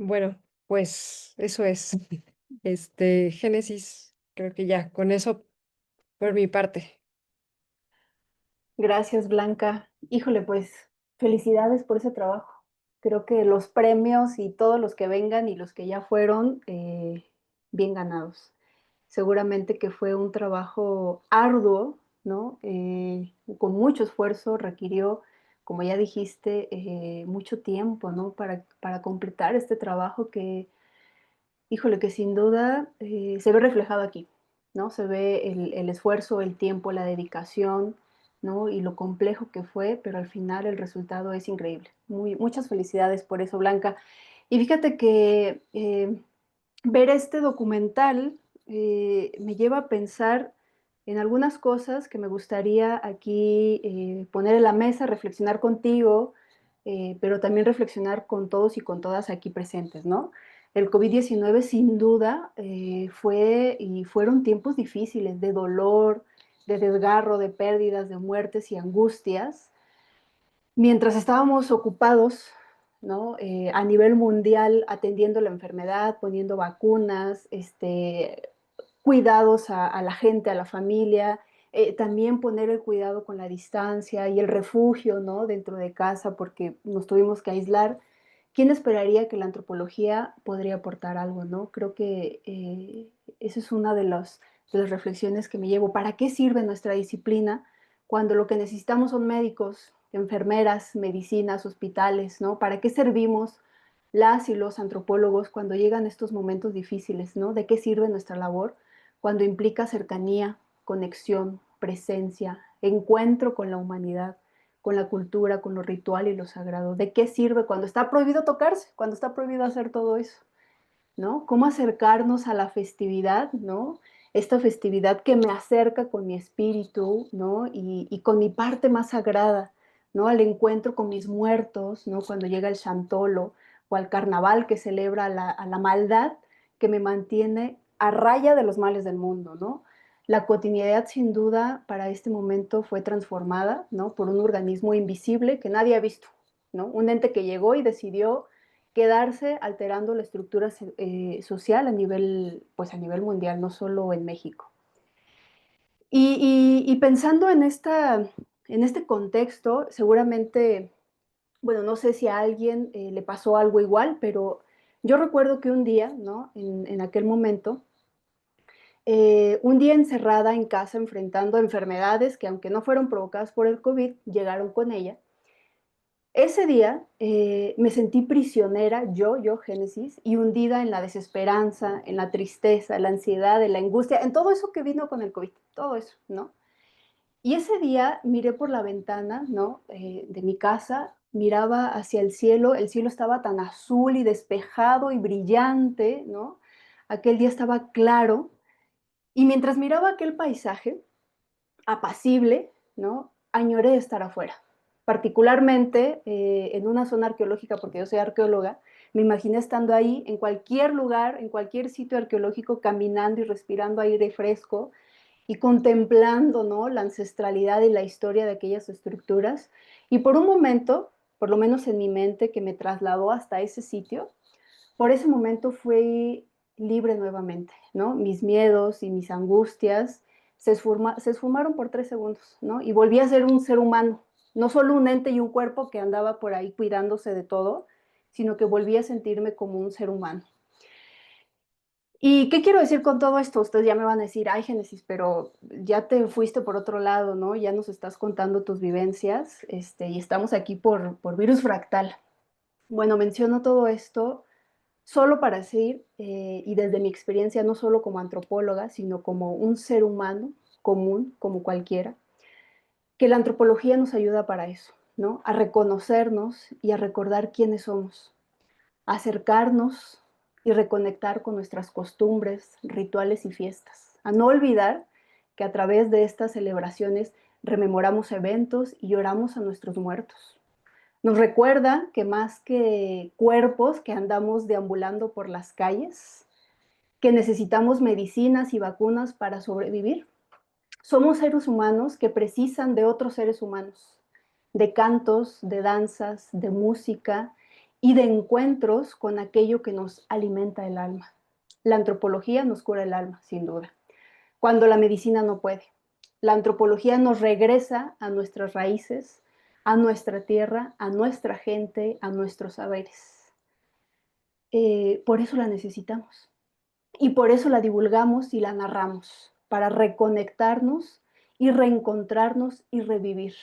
Bueno, pues eso es. Génesis Creo que ya, con eso por mi parte. Gracias, Blanca. Híjole, pues felicidades por ese trabajo. Creo que los premios y todos los que vengan y los que ya fueron, bien ganados. Seguramente que fue un trabajo arduo, ¿no? Con mucho esfuerzo, requirió, como ya dijiste, mucho tiempo, ¿no? Para completar este trabajo que, híjole, que sin duda se ve reflejado aquí, ¿no? Se ve el esfuerzo, el tiempo, la dedicación, ¿no? Y lo complejo que fue, pero al final el resultado es increíble. Muchas felicidades por eso, Blanca. Y fíjate que ver este documental me lleva a pensar en algunas cosas que me gustaría aquí poner en la mesa, reflexionar contigo, pero también reflexionar con todos y con todas aquí presentes, ¿no? El COVID-19 sin duda fue y fueron tiempos difíciles de dolor, de desgarro, de pérdidas, de muertes y angustias. Mientras estábamos ocupados, ¿no? A nivel mundial atendiendo la enfermedad, poniendo vacunas, cuidados a la gente, a la familia, también poner el cuidado con la distancia y el refugio, ¿no? Dentro de casa porque nos tuvimos que aislar. ¿Quién esperaría que la antropología podría aportar algo, no? Creo que esa es una de las reflexiones que me llevo. ¿Para qué sirve nuestra disciplina cuando lo que necesitamos son médicos, enfermeras, medicinas, hospitales, ¿no? ¿Para qué servimos las y los antropólogos cuando llegan estos momentos difíciles, ¿no? ¿De qué sirve nuestra labor cuando implica cercanía, conexión, presencia, encuentro con la humanidad, con la cultura, con lo ritual y lo sagrado? ¿De qué sirve cuando está prohibido tocarse, cuando está prohibido hacer todo eso? ¿No? ¿Cómo acercarnos a la festividad, ¿no? Esta festividad que me acerca con mi espíritu, ¿no? Y con mi parte más sagrada, ¿no? Al encuentro con mis muertos, ¿no? Cuando llega el Chantolo o al carnaval que celebra a la maldad que me mantiene a raya de los males del mundo, ¿no? La cotidianidad sin duda para este momento fue transformada, ¿no? Por un organismo invisible que nadie ha visto, ¿no? Un ente que llegó y decidió quedarse alterando la estructura social pues a nivel mundial, no solo en México. Y pensando en este contexto, seguramente, bueno, no sé si a alguien le pasó algo igual, pero yo recuerdo que un día, ¿no? En aquel momento, un día encerrada en casa enfrentando enfermedades que aunque no fueron provocadas por el COVID, llegaron con ella. Ese día me sentí prisionera, yo, Génesis, y hundida en la desesperanza, en la tristeza, en la ansiedad, en la angustia, en todo eso que vino con el COVID, todo eso, ¿no? Y ese día miré por la ventana, ¿no? De mi casa, miraba hacia el cielo estaba tan azul y despejado y brillante, ¿no? Aquel día estaba claro, y mientras miraba aquel paisaje, apacible, ¿no? Añoré estar afuera. Particularmente en una zona arqueológica, porque yo soy arqueóloga, me imaginé estando ahí, en cualquier lugar, en cualquier sitio arqueológico, caminando y respirando aire fresco y contemplando, ¿no? La ancestralidad y la historia de aquellas estructuras. Y por un momento, por lo menos en mi mente, que me trasladó hasta ese sitio, por ese momento fui libre nuevamente, ¿no? Mis miedos y mis angustias se esfumaron por 3 segundos, ¿no? Y volví a ser un ser humano, no solo un ente y un cuerpo que andaba por ahí cuidándose de todo, sino que volví a sentirme como un ser humano. ¿Y qué quiero decir con todo esto? Ustedes ya me van a decir, ay, Génesis, pero ya te fuiste por otro lado, ¿no? Ya nos estás contando tus vivencias, y estamos aquí por Virus Fractal. Bueno, menciono todo esto solo para decir, y desde mi experiencia, no solo como antropóloga, sino como un ser humano común, como cualquiera, que la antropología nos ayuda para eso, ¿no? A reconocernos y a recordar quiénes somos, a acercarnos y reconectar con nuestras costumbres, rituales y fiestas, a no olvidar que a través de estas celebraciones rememoramos eventos y lloramos a nuestros muertos. Nos recuerda que más que cuerpos que andamos deambulando por las calles, que necesitamos medicinas y vacunas para sobrevivir. Somos seres humanos que precisan de otros seres humanos, de cantos, de danzas, de música y de encuentros con aquello que nos alimenta el alma. La antropología nos cura el alma, sin duda. cuando la medicina no puede. La antropología nos regresa a nuestras raíces, a nuestra tierra, a nuestra gente, a nuestros saberes. Por eso la necesitamos. Y por eso la divulgamos y la narramos, para reconectarnos y reencontrarnos y revivir,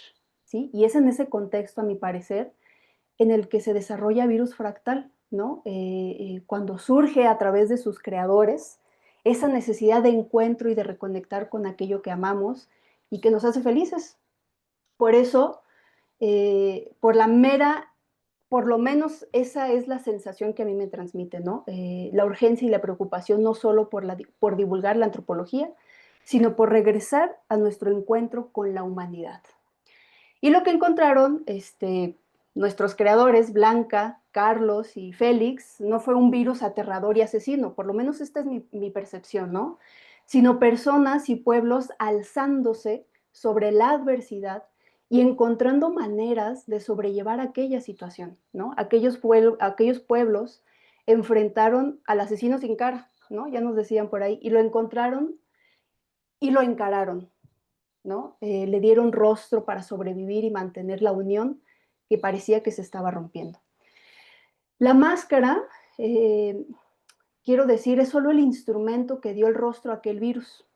¿sí? Y es en ese contexto, a mi parecer, en el que se desarrolla Virus Fractal, ¿no? Cuando surge a través de sus creadores esa necesidad de encuentro y de reconectar con aquello que amamos y que nos hace felices. Por eso, por lo menos esa es la sensación que a mí me transmite, ¿no? La urgencia y la preocupación no solo por divulgar la antropología, sino por regresar a nuestro encuentro con la humanidad. Y lo que encontraron nuestros creadores, Blanca, Carlos y Félix, no fue un virus aterrador y asesino, por lo menos esta es mi percepción, ¿no? Sino personas y pueblos alzándose sobre la adversidad y encontrando maneras de sobrellevar aquella situación, ¿no? Aquellos pueblos enfrentaron al asesino sin cara, ¿no? Ya nos decían por ahí, y lo encontraron y lo encararon, ¿no? Le dieron rostro para sobrevivir y mantener la unión que parecía que se estaba rompiendo. La máscara, quiero decir, es solo el instrumento que dio el rostro a aquel virus,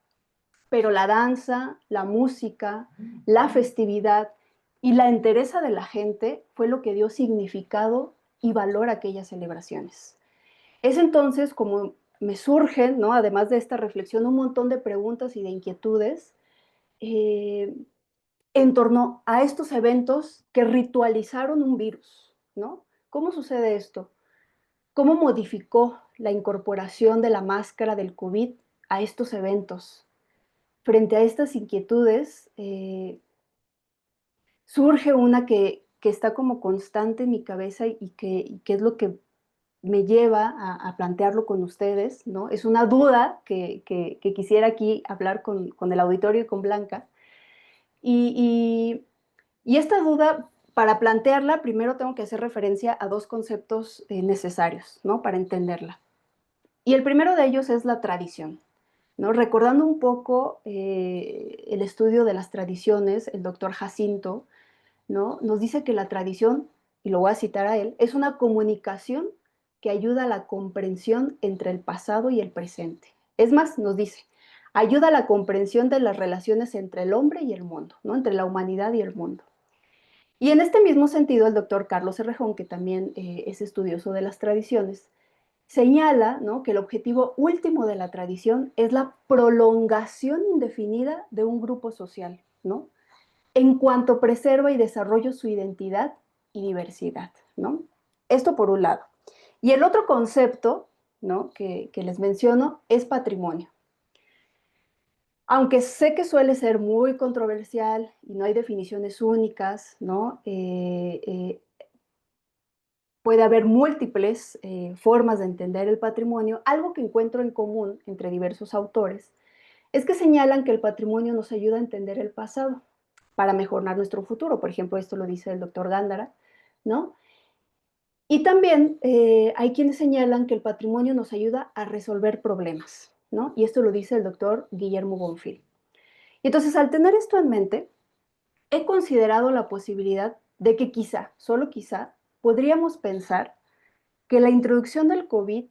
pero la danza, la música, la festividad y la entereza de la gente fue lo que dio significado y valor a aquellas celebraciones. Es entonces como me surgen, ¿no? Además de esta reflexión, un montón de preguntas y de inquietudes en torno a estos eventos que ritualizaron un virus, ¿no? ¿Cómo sucede esto? ¿Cómo modificó la incorporación de la máscara del COVID a estos eventos? Frente a estas inquietudes, surge una que está como constante en mi cabeza y que es lo que me lleva a plantearlo con ustedes, ¿no? Es una duda que quisiera aquí hablar con el auditorio y con Blanca. Y esta duda, para plantearla, primero tengo que hacer referencia a dos conceptos necesarios, ¿no? Para entenderla. Y el primero de ellos es la tradición, ¿no? Recordando un poco el estudio de las tradiciones, el doctor Jacinto, ¿no? Nos dice que la tradición, y lo voy a citar a él, es una comunicación que ayuda a la comprensión entre el pasado y el presente. Es más, nos dice, ayuda a la comprensión de las relaciones entre el hombre y el mundo, ¿no? Entre la humanidad y el mundo. Y en este mismo sentido, el doctor Carlos Errejón, que también es estudioso de las tradiciones, señala, ¿no? Que el objetivo último de la tradición es la prolongación indefinida de un grupo social, ¿no? En cuanto preserva y desarrolla su identidad y diversidad, ¿no? Esto por un lado. Y el otro concepto, ¿no? que les menciono es patrimonio. Aunque sé que suele ser muy controversial y no hay definiciones únicas, ¿no? Puede haber múltiples formas de entender el patrimonio. Algo que encuentro en común entre diversos autores es que señalan que el patrimonio nos ayuda a entender el pasado para mejorar nuestro futuro. Por ejemplo, esto lo dice el doctor Gándara, ¿no? Y también hay quienes señalan que el patrimonio nos ayuda a resolver problemas, ¿no? Y esto lo dice el doctor Guillermo Bonfil. Y entonces, al tener esto en mente, he considerado la posibilidad de que quizá, solo quizá, podríamos pensar que la introducción del COVID,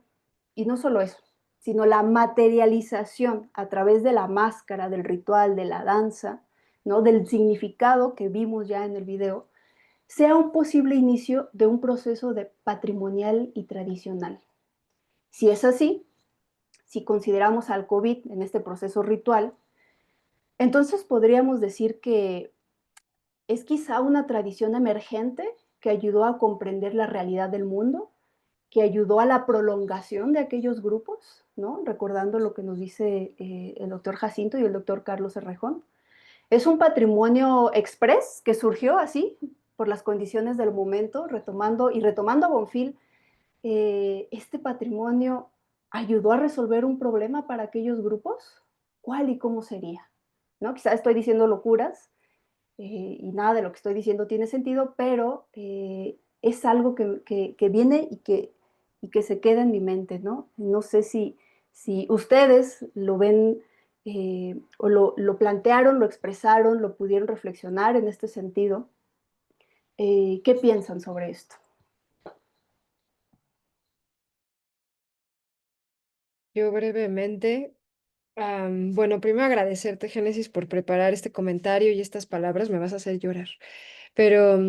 y no solo eso, sino la materialización a través de la máscara, del ritual, de la danza, ¿no? Del significado que vimos ya en el video, sea un posible inicio de un proceso de patrimonial y tradicional. Si es así, si consideramos al COVID en este proceso ritual, entonces podríamos decir que es quizá una tradición emergente que ayudó a comprender la realidad del mundo, que ayudó a la prolongación de aquellos grupos, ¿no? Recordando lo que nos dice el doctor Jacinto y el doctor Carlos Errejón. Es un patrimonio express que surgió así, por las condiciones del momento, retomando a Bonfil, ¿este patrimonio ayudó a resolver un problema para aquellos grupos? ¿Cuál y cómo sería? ¿No? Quizá estoy diciendo locuras y nada de lo que estoy diciendo tiene sentido, pero es algo que viene y que se queda en mi mente, ¿no? No sé si ustedes lo ven o lo plantearon, lo expresaron, lo pudieron reflexionar en este sentido. ¿Qué piensan sobre esto? Yo brevemente, bueno, primero agradecerte, Génesis, por preparar este comentario y estas palabras, me vas a hacer llorar. Pero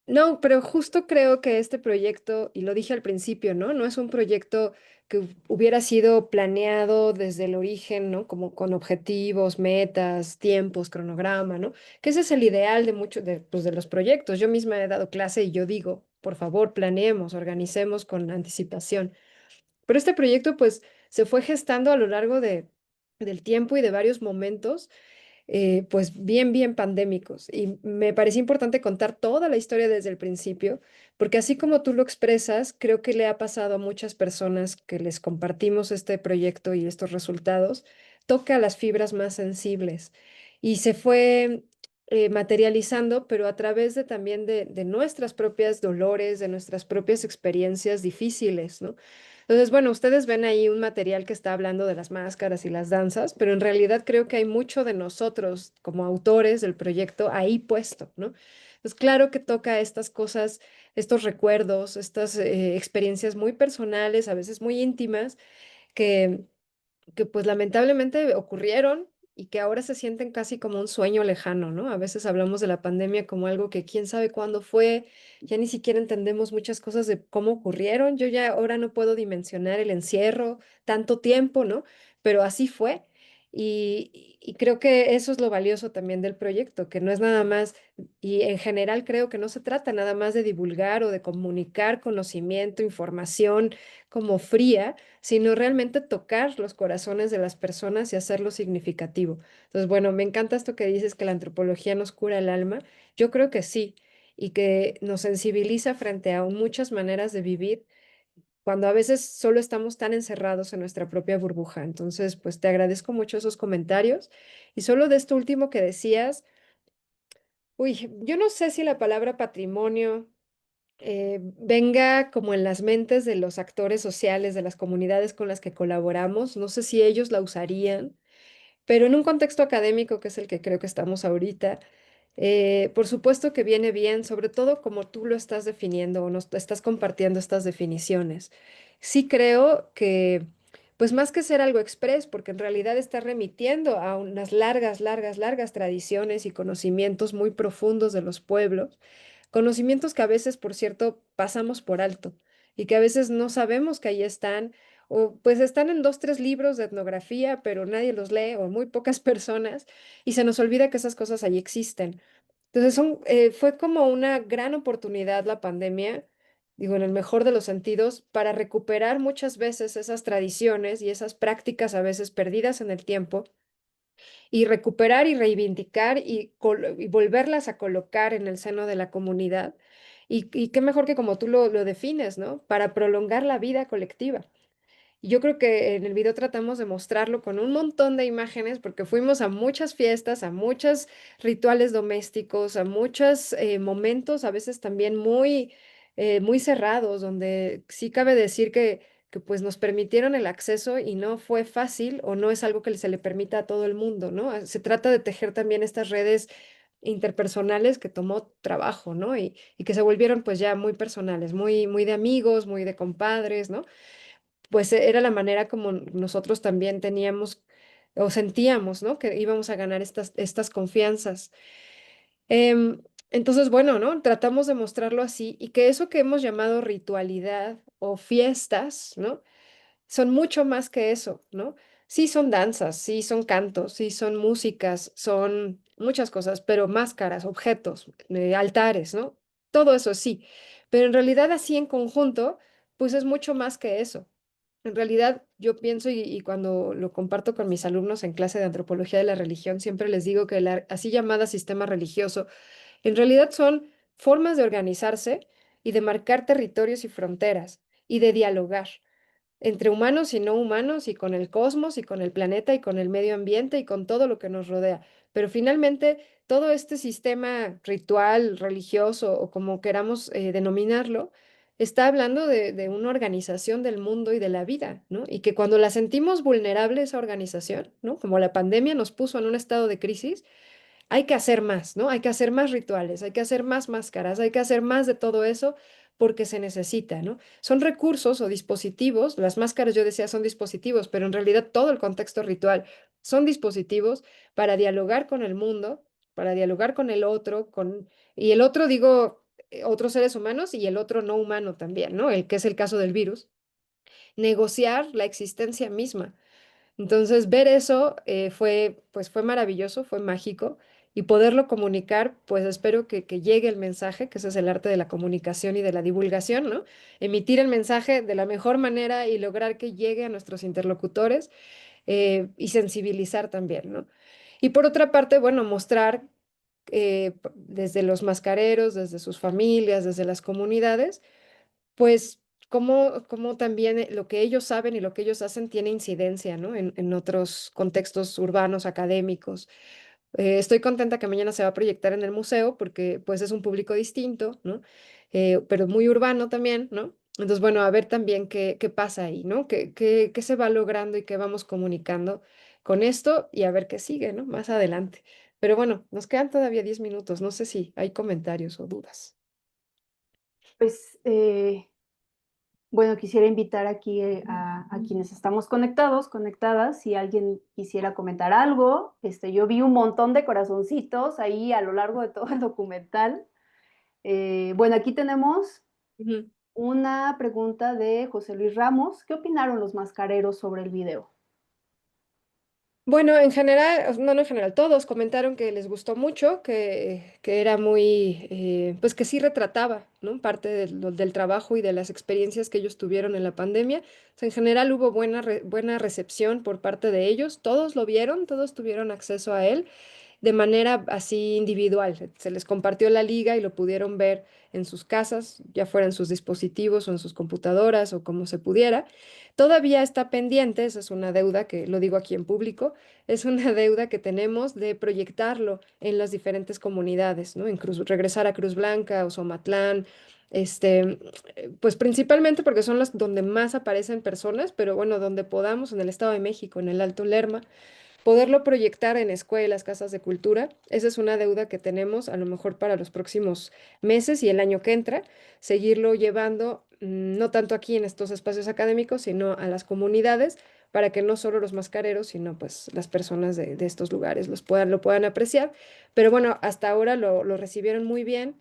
no, pero justo creo que este proyecto, y lo dije al principio, ¿no? No es un proyecto que hubiera sido planeado desde el origen, ¿no? Como con objetivos, metas, tiempos, cronograma, ¿no? Que ese es el ideal de muchos de, pues, de los proyectos. Yo misma he dado clase y yo digo, por favor, planeemos, organicemos con anticipación. Pero este proyecto, pues, se fue gestando a lo largo del tiempo y de varios momentos pues bien pandémicos. Y me parecía importante contar toda la historia desde el principio, porque así como tú lo expresas, creo que le ha pasado a muchas personas que les compartimos este proyecto y estos resultados, toca las fibras más sensibles. Y se fue materializando, pero a través de también de nuestras propias dolores, de nuestras propias experiencias difíciles, ¿no? Entonces, bueno, ustedes ven ahí un material que está hablando de las máscaras y las danzas, pero en realidad creo que hay mucho de nosotros como autores del proyecto ahí puesto, ¿no? Entonces, claro que toca estas cosas, estos recuerdos, estas experiencias muy personales, a veces muy íntimas, que que pues lamentablemente ocurrieron y que ahora se sienten casi como un sueño lejano, ¿no? A veces hablamos de la pandemia como algo que quién sabe cuándo fue, ya ni siquiera entendemos muchas cosas de cómo ocurrieron. Yo ya ahora no puedo dimensionar el encierro, tanto tiempo, ¿no? Pero así fue. Y creo que eso es lo valioso también del proyecto, que no es nada más, y en general creo que no se trata nada más de divulgar o de comunicar conocimiento, información como fría, sino realmente tocar los corazones de las personas y hacerlo significativo. Entonces, bueno, me encanta esto que dices que la antropología nos cura el alma. Yo creo que sí, y que nos sensibiliza frente a muchas maneras de vivir cuando a veces solo estamos tan encerrados en nuestra propia burbuja. Entonces, pues te agradezco mucho esos comentarios. Y solo de esto último que decías, uy, yo no sé si la palabra patrimonio venga como en las mentes de los actores sociales, de las comunidades con las que colaboramos. No sé si ellos la usarían, pero en un contexto académico, que es el que creo que estamos ahorita, por supuesto que viene bien, sobre todo como tú lo estás definiendo o nos estás compartiendo estas definiciones. Sí creo que, pues más que ser algo express, porque en realidad está remitiendo a unas largas tradiciones y conocimientos muy profundos de los pueblos. Conocimientos que a veces, por cierto, pasamos por alto y que a veces no sabemos que ahí están, o pues están en dos, tres libros de etnografía, pero nadie los lee o muy pocas personas y se nos olvida que esas cosas ahí existen. Entonces fue como una gran oportunidad la pandemia, digo, en el mejor de los sentidos, para recuperar muchas veces esas tradiciones y esas prácticas a veces perdidas en el tiempo y recuperar y reivindicar y volverlas a colocar en el seno de la comunidad. Y qué mejor que como tú lo defines, ¿no? Para prolongar la vida colectiva. Y yo creo que en el video tratamos de mostrarlo con un montón de imágenes porque fuimos a muchas fiestas, a muchos rituales domésticos, a muchos momentos a veces también muy cerrados, donde sí cabe decir que pues nos permitieron el acceso y no fue fácil o no es algo que se le permita a todo el mundo, ¿no? Se trata de tejer también estas redes interpersonales que tomó trabajo, ¿no? Y que se volvieron pues ya muy personales, muy de amigos, muy de compadres, ¿no? Pues era la manera como nosotros también teníamos o sentíamos, ¿no? Que íbamos a ganar estas confianzas. Entonces, bueno, ¿no? Tratamos de mostrarlo así y que eso que hemos llamado ritualidad o fiestas, ¿no? Son mucho más que eso, ¿no? Sí son danzas, sí son cantos, sí son músicas, son muchas cosas, pero máscaras, objetos, altares, ¿no? Todo eso sí, pero en realidad así en conjunto, pues es mucho más que eso. En realidad, yo pienso y cuando lo comparto con mis alumnos en clase de antropología de la religión, siempre les digo que el así llamada sistema religioso en realidad son formas de organizarse y de marcar territorios y fronteras y de dialogar entre humanos y no humanos y con el cosmos y con el planeta y con el medio ambiente y con todo lo que nos rodea. Pero finalmente, todo este sistema ritual, religioso o como queramos denominarlo, está hablando de una organización del mundo y de la vida, ¿no? Y que cuando la sentimos vulnerable esa organización, ¿no? Como la pandemia nos puso en un estado de crisis, hay que hacer más, ¿no? Hay que hacer más rituales, hay que hacer más máscaras, hay que hacer más de todo eso porque se necesita, ¿no? Son recursos o dispositivos, las máscaras yo decía son dispositivos, pero en realidad todo el contexto ritual son dispositivos para dialogar con el mundo, para dialogar con el otro, y el otro digo, otros seres humanos y el otro no humano también, ¿no? El que es el caso del virus, negociar la existencia misma. Entonces, ver eso pues fue maravilloso, fue mágico, y poderlo comunicar, pues espero que llegue el mensaje, que ese es el arte de la comunicación y de la divulgación, ¿no? Emitir el mensaje de la mejor manera y lograr que llegue a nuestros interlocutores y sensibilizar también, ¿no? Y por otra parte, bueno, mostrar desde los mascareros, desde sus familias, desde las comunidades, pues cómo también lo que ellos saben y lo que ellos hacen tiene incidencia, ¿no? En otros contextos urbanos, académicos. Estoy contenta que mañana se va a proyectar en el museo porque pues es un público distinto, ¿no? Pero muy urbano también, ¿no? Entonces, bueno, a ver también qué pasa ahí, ¿no? ¿Qué se va logrando y qué vamos comunicando con esto y a ver qué sigue, ¿no? Más adelante. Pero bueno, nos quedan todavía 10 minutos. No sé si hay comentarios o dudas. Pues, bueno, quisiera invitar aquí a quienes estamos conectados, conectadas, si alguien quisiera comentar algo. Yo vi un montón de corazoncitos ahí a lo largo de todo el documental. Bueno, aquí tenemos una pregunta de José Luis Ramos. ¿Qué opinaron los mascareros sobre el video? Bueno, en general, no en general, todos comentaron que les gustó mucho, que era muy, pues que sí retrataba, ¿no? Parte del trabajo y de las experiencias que ellos tuvieron en la pandemia. O sea, en general hubo buena recepción por parte de ellos, todos lo vieron, todos tuvieron acceso a él de manera así individual. Se les compartió la liga y lo pudieron ver en sus casas, ya fuera en sus dispositivos o en sus computadoras o como se pudiera. Todavía está pendiente, esa es una deuda que lo digo aquí en público, es una deuda que tenemos de proyectarlo en las diferentes comunidades, ¿no? Regresar a Cruz Blanca o Somatlán, este, pues principalmente porque son las donde más aparecen personas, pero bueno, donde podamos, en el Estado de México, en el Alto Lerma, poderlo proyectar en escuelas, casas de cultura. Esa es una deuda que tenemos a lo mejor para los próximos meses y el año que entra, seguirlo llevando, no tanto aquí en estos espacios académicos, sino a las comunidades, para que no solo los mascareros, sino pues las personas de estos lugares lo puedan apreciar. Pero bueno, hasta ahora lo recibieron muy bien.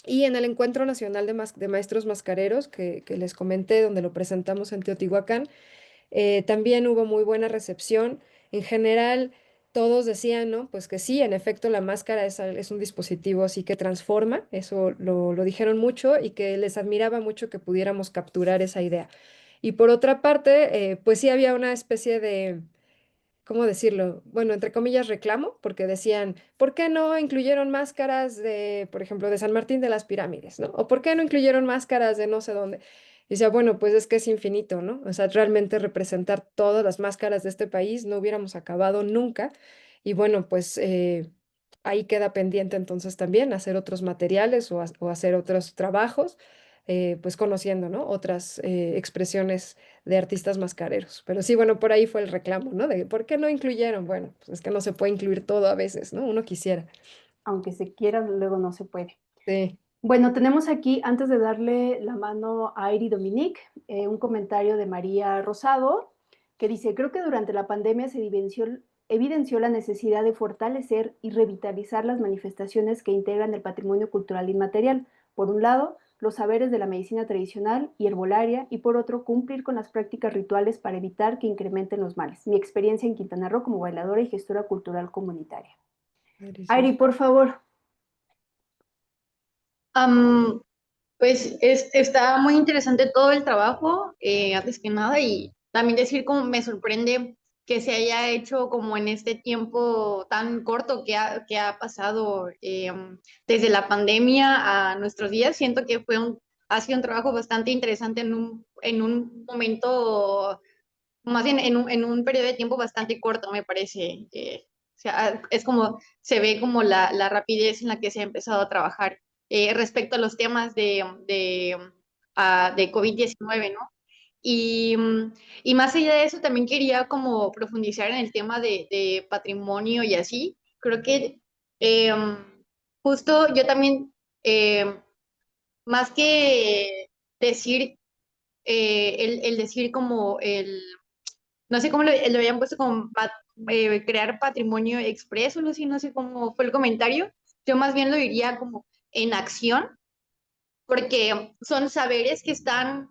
Y en el Encuentro Nacional de Maestros Mascareros, que les comenté, donde lo presentamos en Teotihuacán, también hubo muy buena recepción. En general, todos decían, ¿no? Pues que sí, en efecto, la máscara es un dispositivo así que transforma, eso lo dijeron mucho y que les admiraba mucho que pudiéramos capturar esa idea. Y por otra parte, pues sí había una especie de, ¿cómo decirlo? Bueno, entre comillas, reclamo, porque decían, ¿por qué no incluyeron máscaras de, por ejemplo, de San Martín de las Pirámides, ¿no? ¿O por qué no incluyeron máscaras de no sé dónde? Y decía, bueno, pues es que es infinito, ¿no? O sea, realmente representar todas las máscaras de este país no hubiéramos acabado nunca. Y bueno, pues ahí queda pendiente entonces también hacer otros materiales o hacer otros trabajos, pues conociendo, ¿no? Otras expresiones de artistas mascareros. Pero sí, bueno, por ahí fue el reclamo, ¿no? De ¿por qué no incluyeron? Bueno, pues es que no se puede incluir todo a veces, ¿no? Uno quisiera. Aunque se quiera, luego no se puede. Sí. Bueno, tenemos aquí, antes de darle la mano a Airi Dominique, un comentario de María Rosado, que dice, creo que durante la pandemia se evidenció la necesidad de fortalecer y revitalizar las manifestaciones que integran el patrimonio cultural inmaterial. Por un lado, los saberes de la medicina tradicional y herbolaria, y por otro, cumplir con las prácticas rituales para evitar que incrementen los males. Mi experiencia en Quintana Roo como bailadora y gestora cultural comunitaria. Airi, por favor. Pues está muy interesante todo el trabajo, antes que nada, y también decir como me sorprende que se haya hecho como en este tiempo tan corto que ha pasado desde la pandemia a nuestros días. Siento que ha sido un trabajo bastante interesante en un momento, más bien en un periodo de tiempo bastante corto, me parece. O sea, es como, se ve como la rapidez en la que se ha empezado a trabajar respecto a los temas de COVID-19, ¿no? Y más allá de eso, también quería como profundizar en el tema de patrimonio y así. Creo que justo yo también, más que decir, el decir como no sé cómo lo habían puesto como crear patrimonio expreso, no sé cómo fue el comentario, yo más bien lo diría como en acción, porque son saberes que están,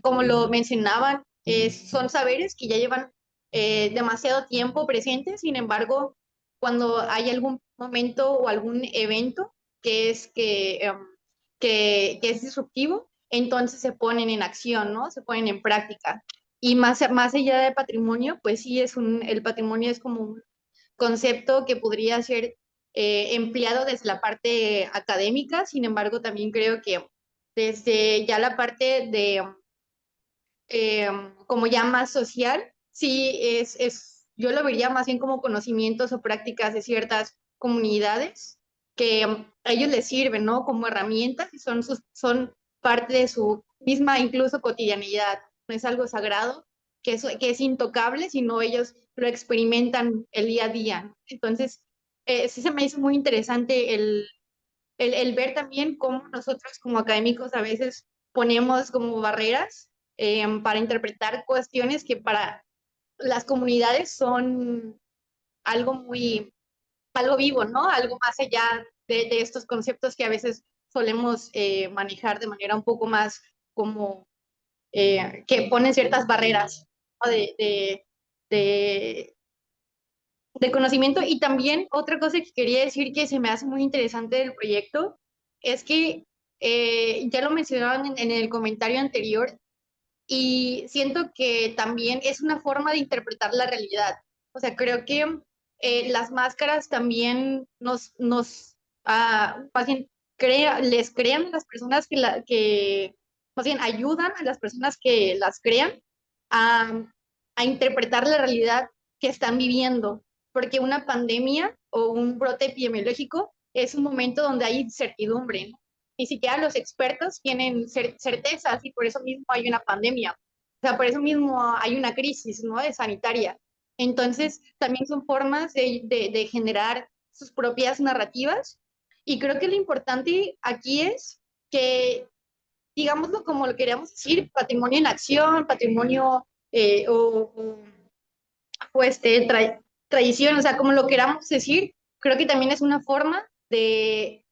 como lo mencionaban, son saberes que ya llevan demasiado tiempo presentes. Sin embargo, cuando hay algún momento o algún evento que es disruptivo, entonces se ponen en acción, ¿no? Se ponen en práctica. Y más allá de patrimonio, pues sí, el patrimonio es como un concepto que podría ser empleado desde la parte académica. Sin embargo, también creo que desde ya la parte de como ya más social, sí yo lo vería más bien como conocimientos o prácticas de ciertas comunidades que a ellos les sirven, ¿no? Como herramientas y son parte de su misma incluso cotidianidad. No es algo sagrado, que es intocable, sino ellos lo experimentan el día a día. Entonces, sí se me hizo muy interesante el ver también cómo nosotros como académicos a veces ponemos como barreras para interpretar cuestiones que para las comunidades son algo algo vivo, ¿no? Algo más allá de estos conceptos que a veces solemos manejar de manera un poco más como que ponen ciertas barreras, ¿no? De, de conocimiento. Y también otra cosa que quería decir que se me hace muy interesante del proyecto es que ya lo mencionaban en el comentario anterior y siento que también es una forma de interpretar la realidad. O sea, creo que las máscaras también más bien les crean a las personas más bien ayudan a las personas que las crean a, a interpretar la realidad que están viviendo, porque una pandemia o un brote epidemiológico es un momento donde hay incertidumbre, ¿no? Ni siquiera los expertos tienen certezas y por eso mismo hay una pandemia. O sea, por eso mismo hay una crisis, ¿no? De sanitaria. Entonces, también son formas de generar sus propias narrativas. Y creo que lo importante aquí es que, digámoslo como lo queríamos decir, patrimonio en acción, patrimonio o tradición, o sea, como lo queramos decir, creo que también es una forma de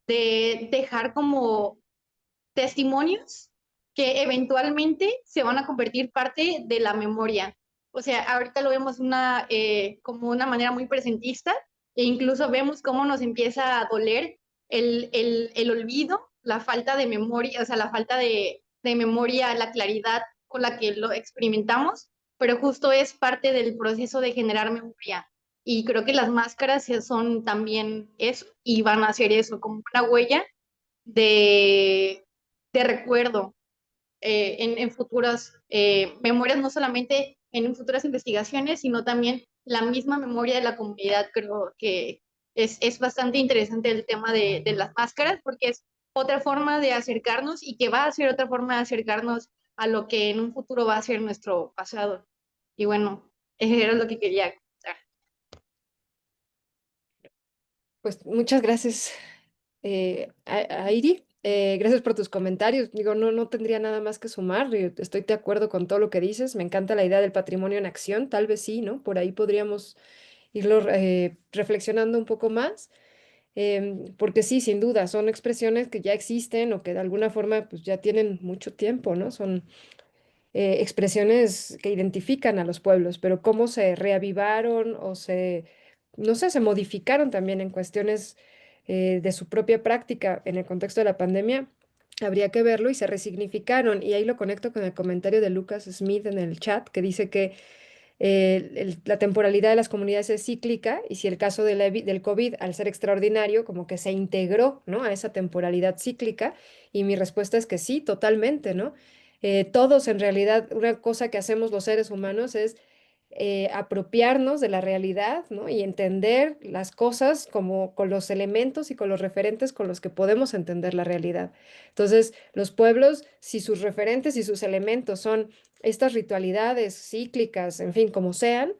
dejar como testimonios que eventualmente se van a convertir parte de la memoria. O sea, ahorita lo vemos como una manera muy presentista e incluso vemos cómo nos empieza a doler el olvido, la falta de memoria, o sea, la falta de memoria, la claridad con la que lo experimentamos, pero justo es parte del proceso de generar memoria. Y creo que las máscaras son también eso y van a hacer eso, como una huella de, de recuerdo en futuras memorias, no solamente en futuras investigaciones, sino también la misma memoria de la comunidad. Creo que es bastante interesante el tema de las máscaras porque es otra forma de acercarnos y que va a ser otra forma de acercarnos a lo que en un futuro va a ser nuestro pasado. Y bueno, eso era lo que quería contar. Pues muchas gracias, Airi. Gracias por tus comentarios. Digo, no tendría nada más que sumar. Estoy de acuerdo con todo lo que dices. Me encanta la idea del patrimonio en acción. Tal vez sí, ¿no? Por ahí podríamos irlo reflexionando un poco más. Porque sí, sin duda, son expresiones que ya existen o que de alguna forma pues ya tienen mucho tiempo, ¿no? Son expresiones que identifican a los pueblos, pero cómo se reavivaron o no sé, se modificaron también en cuestiones de su propia práctica en el contexto de la pandemia, habría que verlo y se resignificaron. Y ahí lo conecto con el comentario de Lucas Smith en el chat, que dice que la temporalidad de las comunidades es cíclica y si el caso del COVID, al ser extraordinario, como que se integró, ¿no? A esa temporalidad cíclica y mi respuesta es que sí, totalmente, ¿no? Todos en realidad, una cosa que hacemos los seres humanos es apropiarnos de la realidad, ¿no? Y entender las cosas como con los elementos y con los referentes con los que podemos entender la realidad. Entonces, los pueblos, si sus referentes y sus elementos son estas ritualidades cíclicas, en fin, como sean,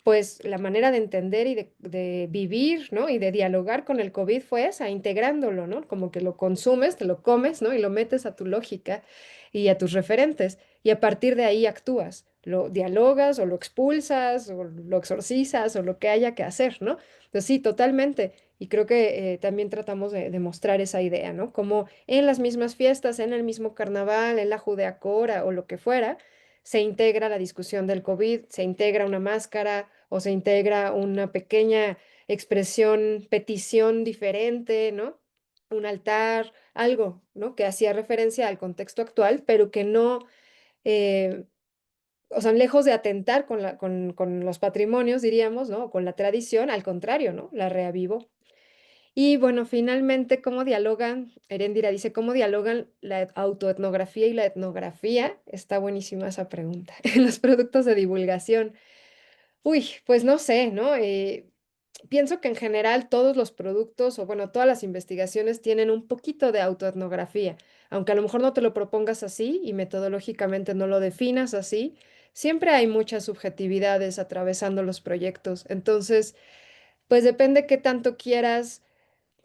pues la manera de entender y de vivir, ¿no? Y de dialogar con el COVID fue esa, integrándolo, ¿no? Como que lo consumes, te lo comes, ¿no? Y lo metes a tu lógica y a tus referentes. Y a partir de ahí actúas, lo dialogas o lo expulsas o lo exorcizas o lo que haya que hacer, ¿no? Entonces sí, totalmente. Y creo que también tratamos de mostrar esa idea, ¿no? Como en las mismas fiestas, en el mismo carnaval, en la judeacora o lo que fuera, se integra la discusión del COVID, se integra una máscara o se integra una pequeña expresión, petición diferente, ¿no? Un altar, algo, ¿no? Que hacía referencia al contexto actual, pero que no, eh, o sea, lejos de atentar con los patrimonios, diríamos, ¿no? Con la tradición, al contrario, ¿no? La reavivó. Y bueno, finalmente, ¿cómo dialogan? Heréndira dice, ¿cómo dialogan la autoetnografía y la etnografía? Está buenísima esa pregunta. En los productos de divulgación. Uy, pues no sé, ¿no? Pienso que en general todos los productos o bueno, todas las investigaciones tienen un poquito de autoetnografía, aunque a lo mejor no te lo propongas así y metodológicamente no lo definas así, siempre hay muchas subjetividades atravesando los proyectos. Entonces, pues depende qué tanto quieras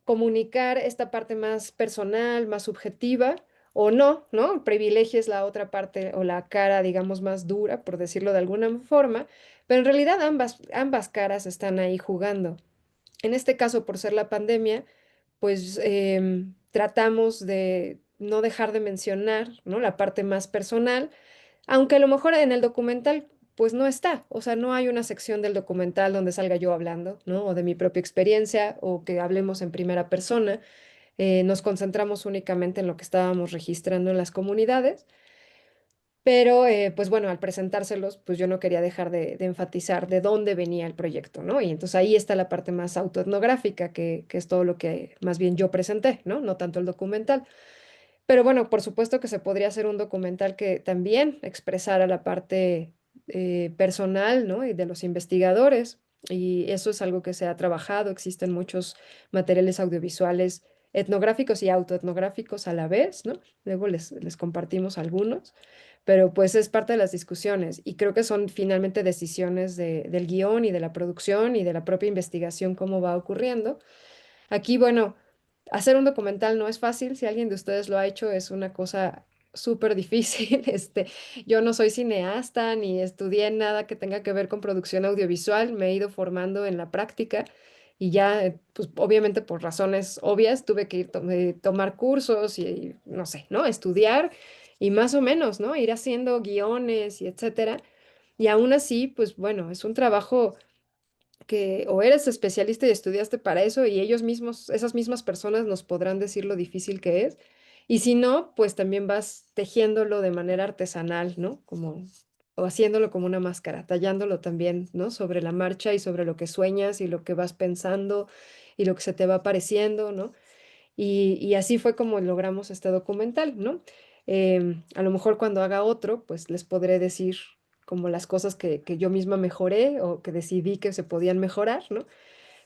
comunicar esta parte más personal, más subjetiva, o no, ¿no? Privilegies la otra parte o la cara, digamos, más dura, por decirlo de alguna forma, pero en realidad ambas caras están ahí jugando. En este caso, por ser la pandemia, pues tratamos de no dejar de mencionar, ¿no? La parte más personal, aunque a lo mejor en el documental pues no está, o sea, no hay una sección del documental donde salga yo hablando, ¿no? O de mi propia experiencia o que hablemos en primera persona. Nos concentramos únicamente en lo que estábamos registrando en las comunidades, pero pues bueno, al presentárselos, pues yo no quería dejar de enfatizar de dónde venía el proyecto, ¿no? Y entonces ahí está la parte más autoetnográfica, que es todo lo que más bien yo presenté, ¿no? No tanto el documental. Pero bueno, por supuesto que se podría hacer un documental que también expresara la parte personal, ¿no? Y de los investigadores. Y eso es algo que se ha trabajado. Existen muchos materiales audiovisuales etnográficos y autoetnográficos a la vez, ¿no? Luego les compartimos algunos. Pero pues es parte de las discusiones y creo que son finalmente decisiones del guión y de la producción y de la propia investigación cómo va ocurriendo. Aquí, bueno, hacer un documental no es fácil. Si alguien de ustedes lo ha hecho, es una cosa súper difícil. Yo no soy cineasta ni estudié nada que tenga que ver con producción audiovisual. Me he ido formando en la práctica y ya, pues obviamente por razones obvias, tuve que tomar cursos y no sé, ¿no? Estudiar y más o menos, ¿no? Ir haciendo guiones y etcétera. Y aún así, pues bueno, es un trabajo que o eres especialista y estudiaste para eso y ellos mismos, esas mismas personas nos podrán decir lo difícil que es. Y si no, pues también vas tejiéndolo de manera artesanal, ¿no? Como, o haciéndolo como una máscara, tallándolo también, ¿no? Sobre la marcha y sobre lo que sueñas y lo que vas pensando y lo que se te va apareciendo, ¿no? Y así fue como logramos este documental, ¿no? A lo mejor cuando haga otro, pues les podré decir como las cosas que yo misma mejoré o que decidí que se podían mejorar, ¿no?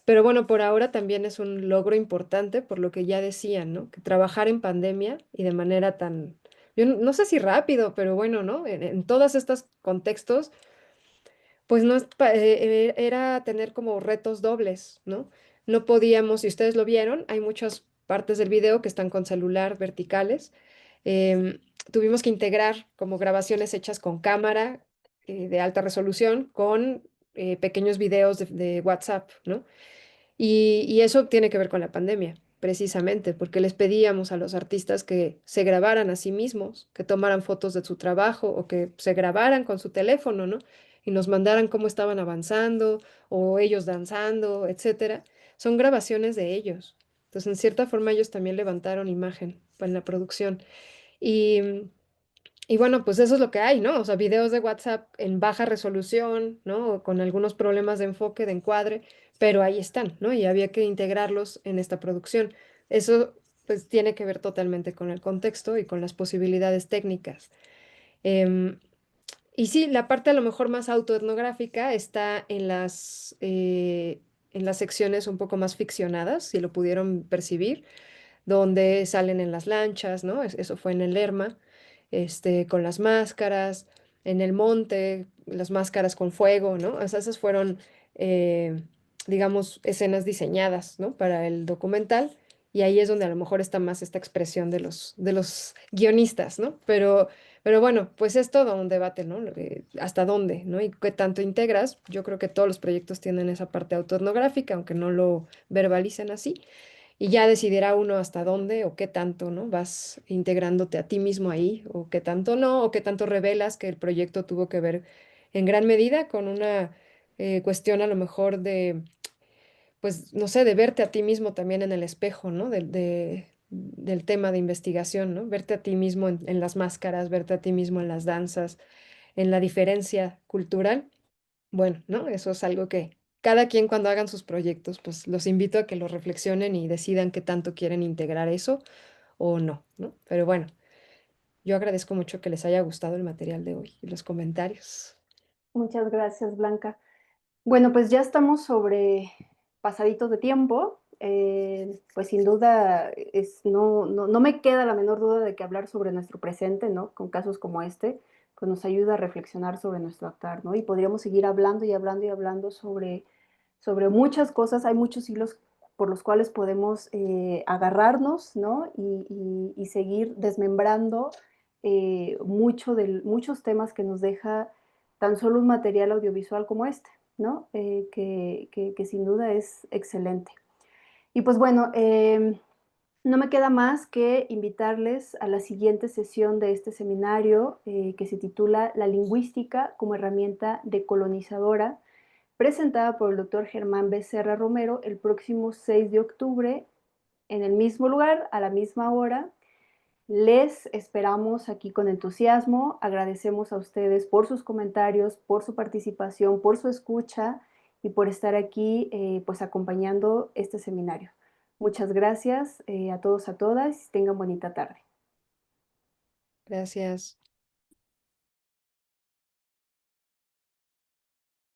Pero bueno, por ahora también es un logro importante por lo que ya decían, ¿no? Que trabajar en pandemia y de manera tan, yo no sé si rápido, pero bueno, ¿no? En todos estos contextos, pues no es era tener como retos dobles, ¿no? No podíamos, si ustedes lo vieron, hay muchas partes del video que están con celular verticales. Tuvimos que integrar como grabaciones hechas con cámara de alta resolución con pequeños videos de WhatsApp, ¿no? Y eso tiene que ver con la pandemia, precisamente, porque les pedíamos a los artistas que se grabaran a sí mismos, que tomaran fotos de su trabajo o que se grabaran con su teléfono, ¿no? Y nos mandaran cómo estaban avanzando o ellos danzando, etcétera. Son grabaciones de ellos. Entonces, en cierta forma, ellos también levantaron imagen en la producción. Y y bueno, pues eso es lo que hay, ¿no? O sea, videos de WhatsApp en baja resolución, ¿no? Con algunos problemas de enfoque, de encuadre, pero ahí están, ¿no? Y había que integrarlos en esta producción. Eso, pues, tiene que ver totalmente con el contexto y con las posibilidades técnicas. Em, Y sí, la parte a lo mejor más autoetnográfica está en las secciones un poco más ficcionadas, si lo pudieron percibir, donde salen en las lanchas, ¿no? Eso fue en el Lerma, con las máscaras, en el monte, las máscaras con fuego, ¿no? O sea, esas fueron, eh, digamos, escenas diseñadas, ¿no? Para el documental, y ahí es donde a lo mejor está más esta expresión de los guionistas, ¿no? Pero bueno, pues es todo un debate, ¿no? ¿Hasta dónde, ¿no? Y qué tanto integras. Yo creo que todos los proyectos tienen esa parte autoetnográfica, aunque no lo verbalicen así. Y ya decidirá uno hasta dónde o qué tanto, ¿no? Vas integrándote a ti mismo ahí, o qué tanto no, o qué tanto revelas que el proyecto tuvo que ver en gran medida con una cuestión a lo mejor de, pues, no sé, de verte a ti mismo también en el espejo, ¿no? Del tema de investigación, ¿no? Verte a ti mismo en las máscaras, verte a ti mismo en las danzas, en la diferencia cultural. Bueno, ¿no? Eso es algo que cada quien cuando hagan sus proyectos, pues los invito a que lo reflexionen y decidan qué tanto quieren integrar eso o no, ¿no? Pero bueno, yo agradezco mucho que les haya gustado el material de hoy y los comentarios. Muchas gracias, Blanca. Bueno, pues ya estamos sobre pasaditos de tiempo. Pues sin duda no me queda la menor duda de que hablar sobre nuestro presente, ¿no? Con casos como este, pues nos ayuda a reflexionar sobre nuestro actuar, ¿no? Y podríamos seguir hablando y hablando y hablando sobre muchas cosas. Hay muchos hilos por los cuales podemos agarrarnos, ¿no? Y seguir desmembrando muchos temas que nos deja tan solo un material audiovisual como este, ¿no? Que sin duda es excelente. Y pues bueno, no me queda más que invitarles a la siguiente sesión de este seminario que se titula La lingüística como herramienta decolonizadora, presentada por el doctor Germán Becerra Romero el próximo 6 de octubre en el mismo lugar, a la misma hora. Les esperamos aquí con entusiasmo. Agradecemos a ustedes por sus comentarios, por su participación, por su escucha y por estar aquí pues acompañando este seminario. Muchas gracias a todos, a todas. Tengan bonita tarde. Gracias.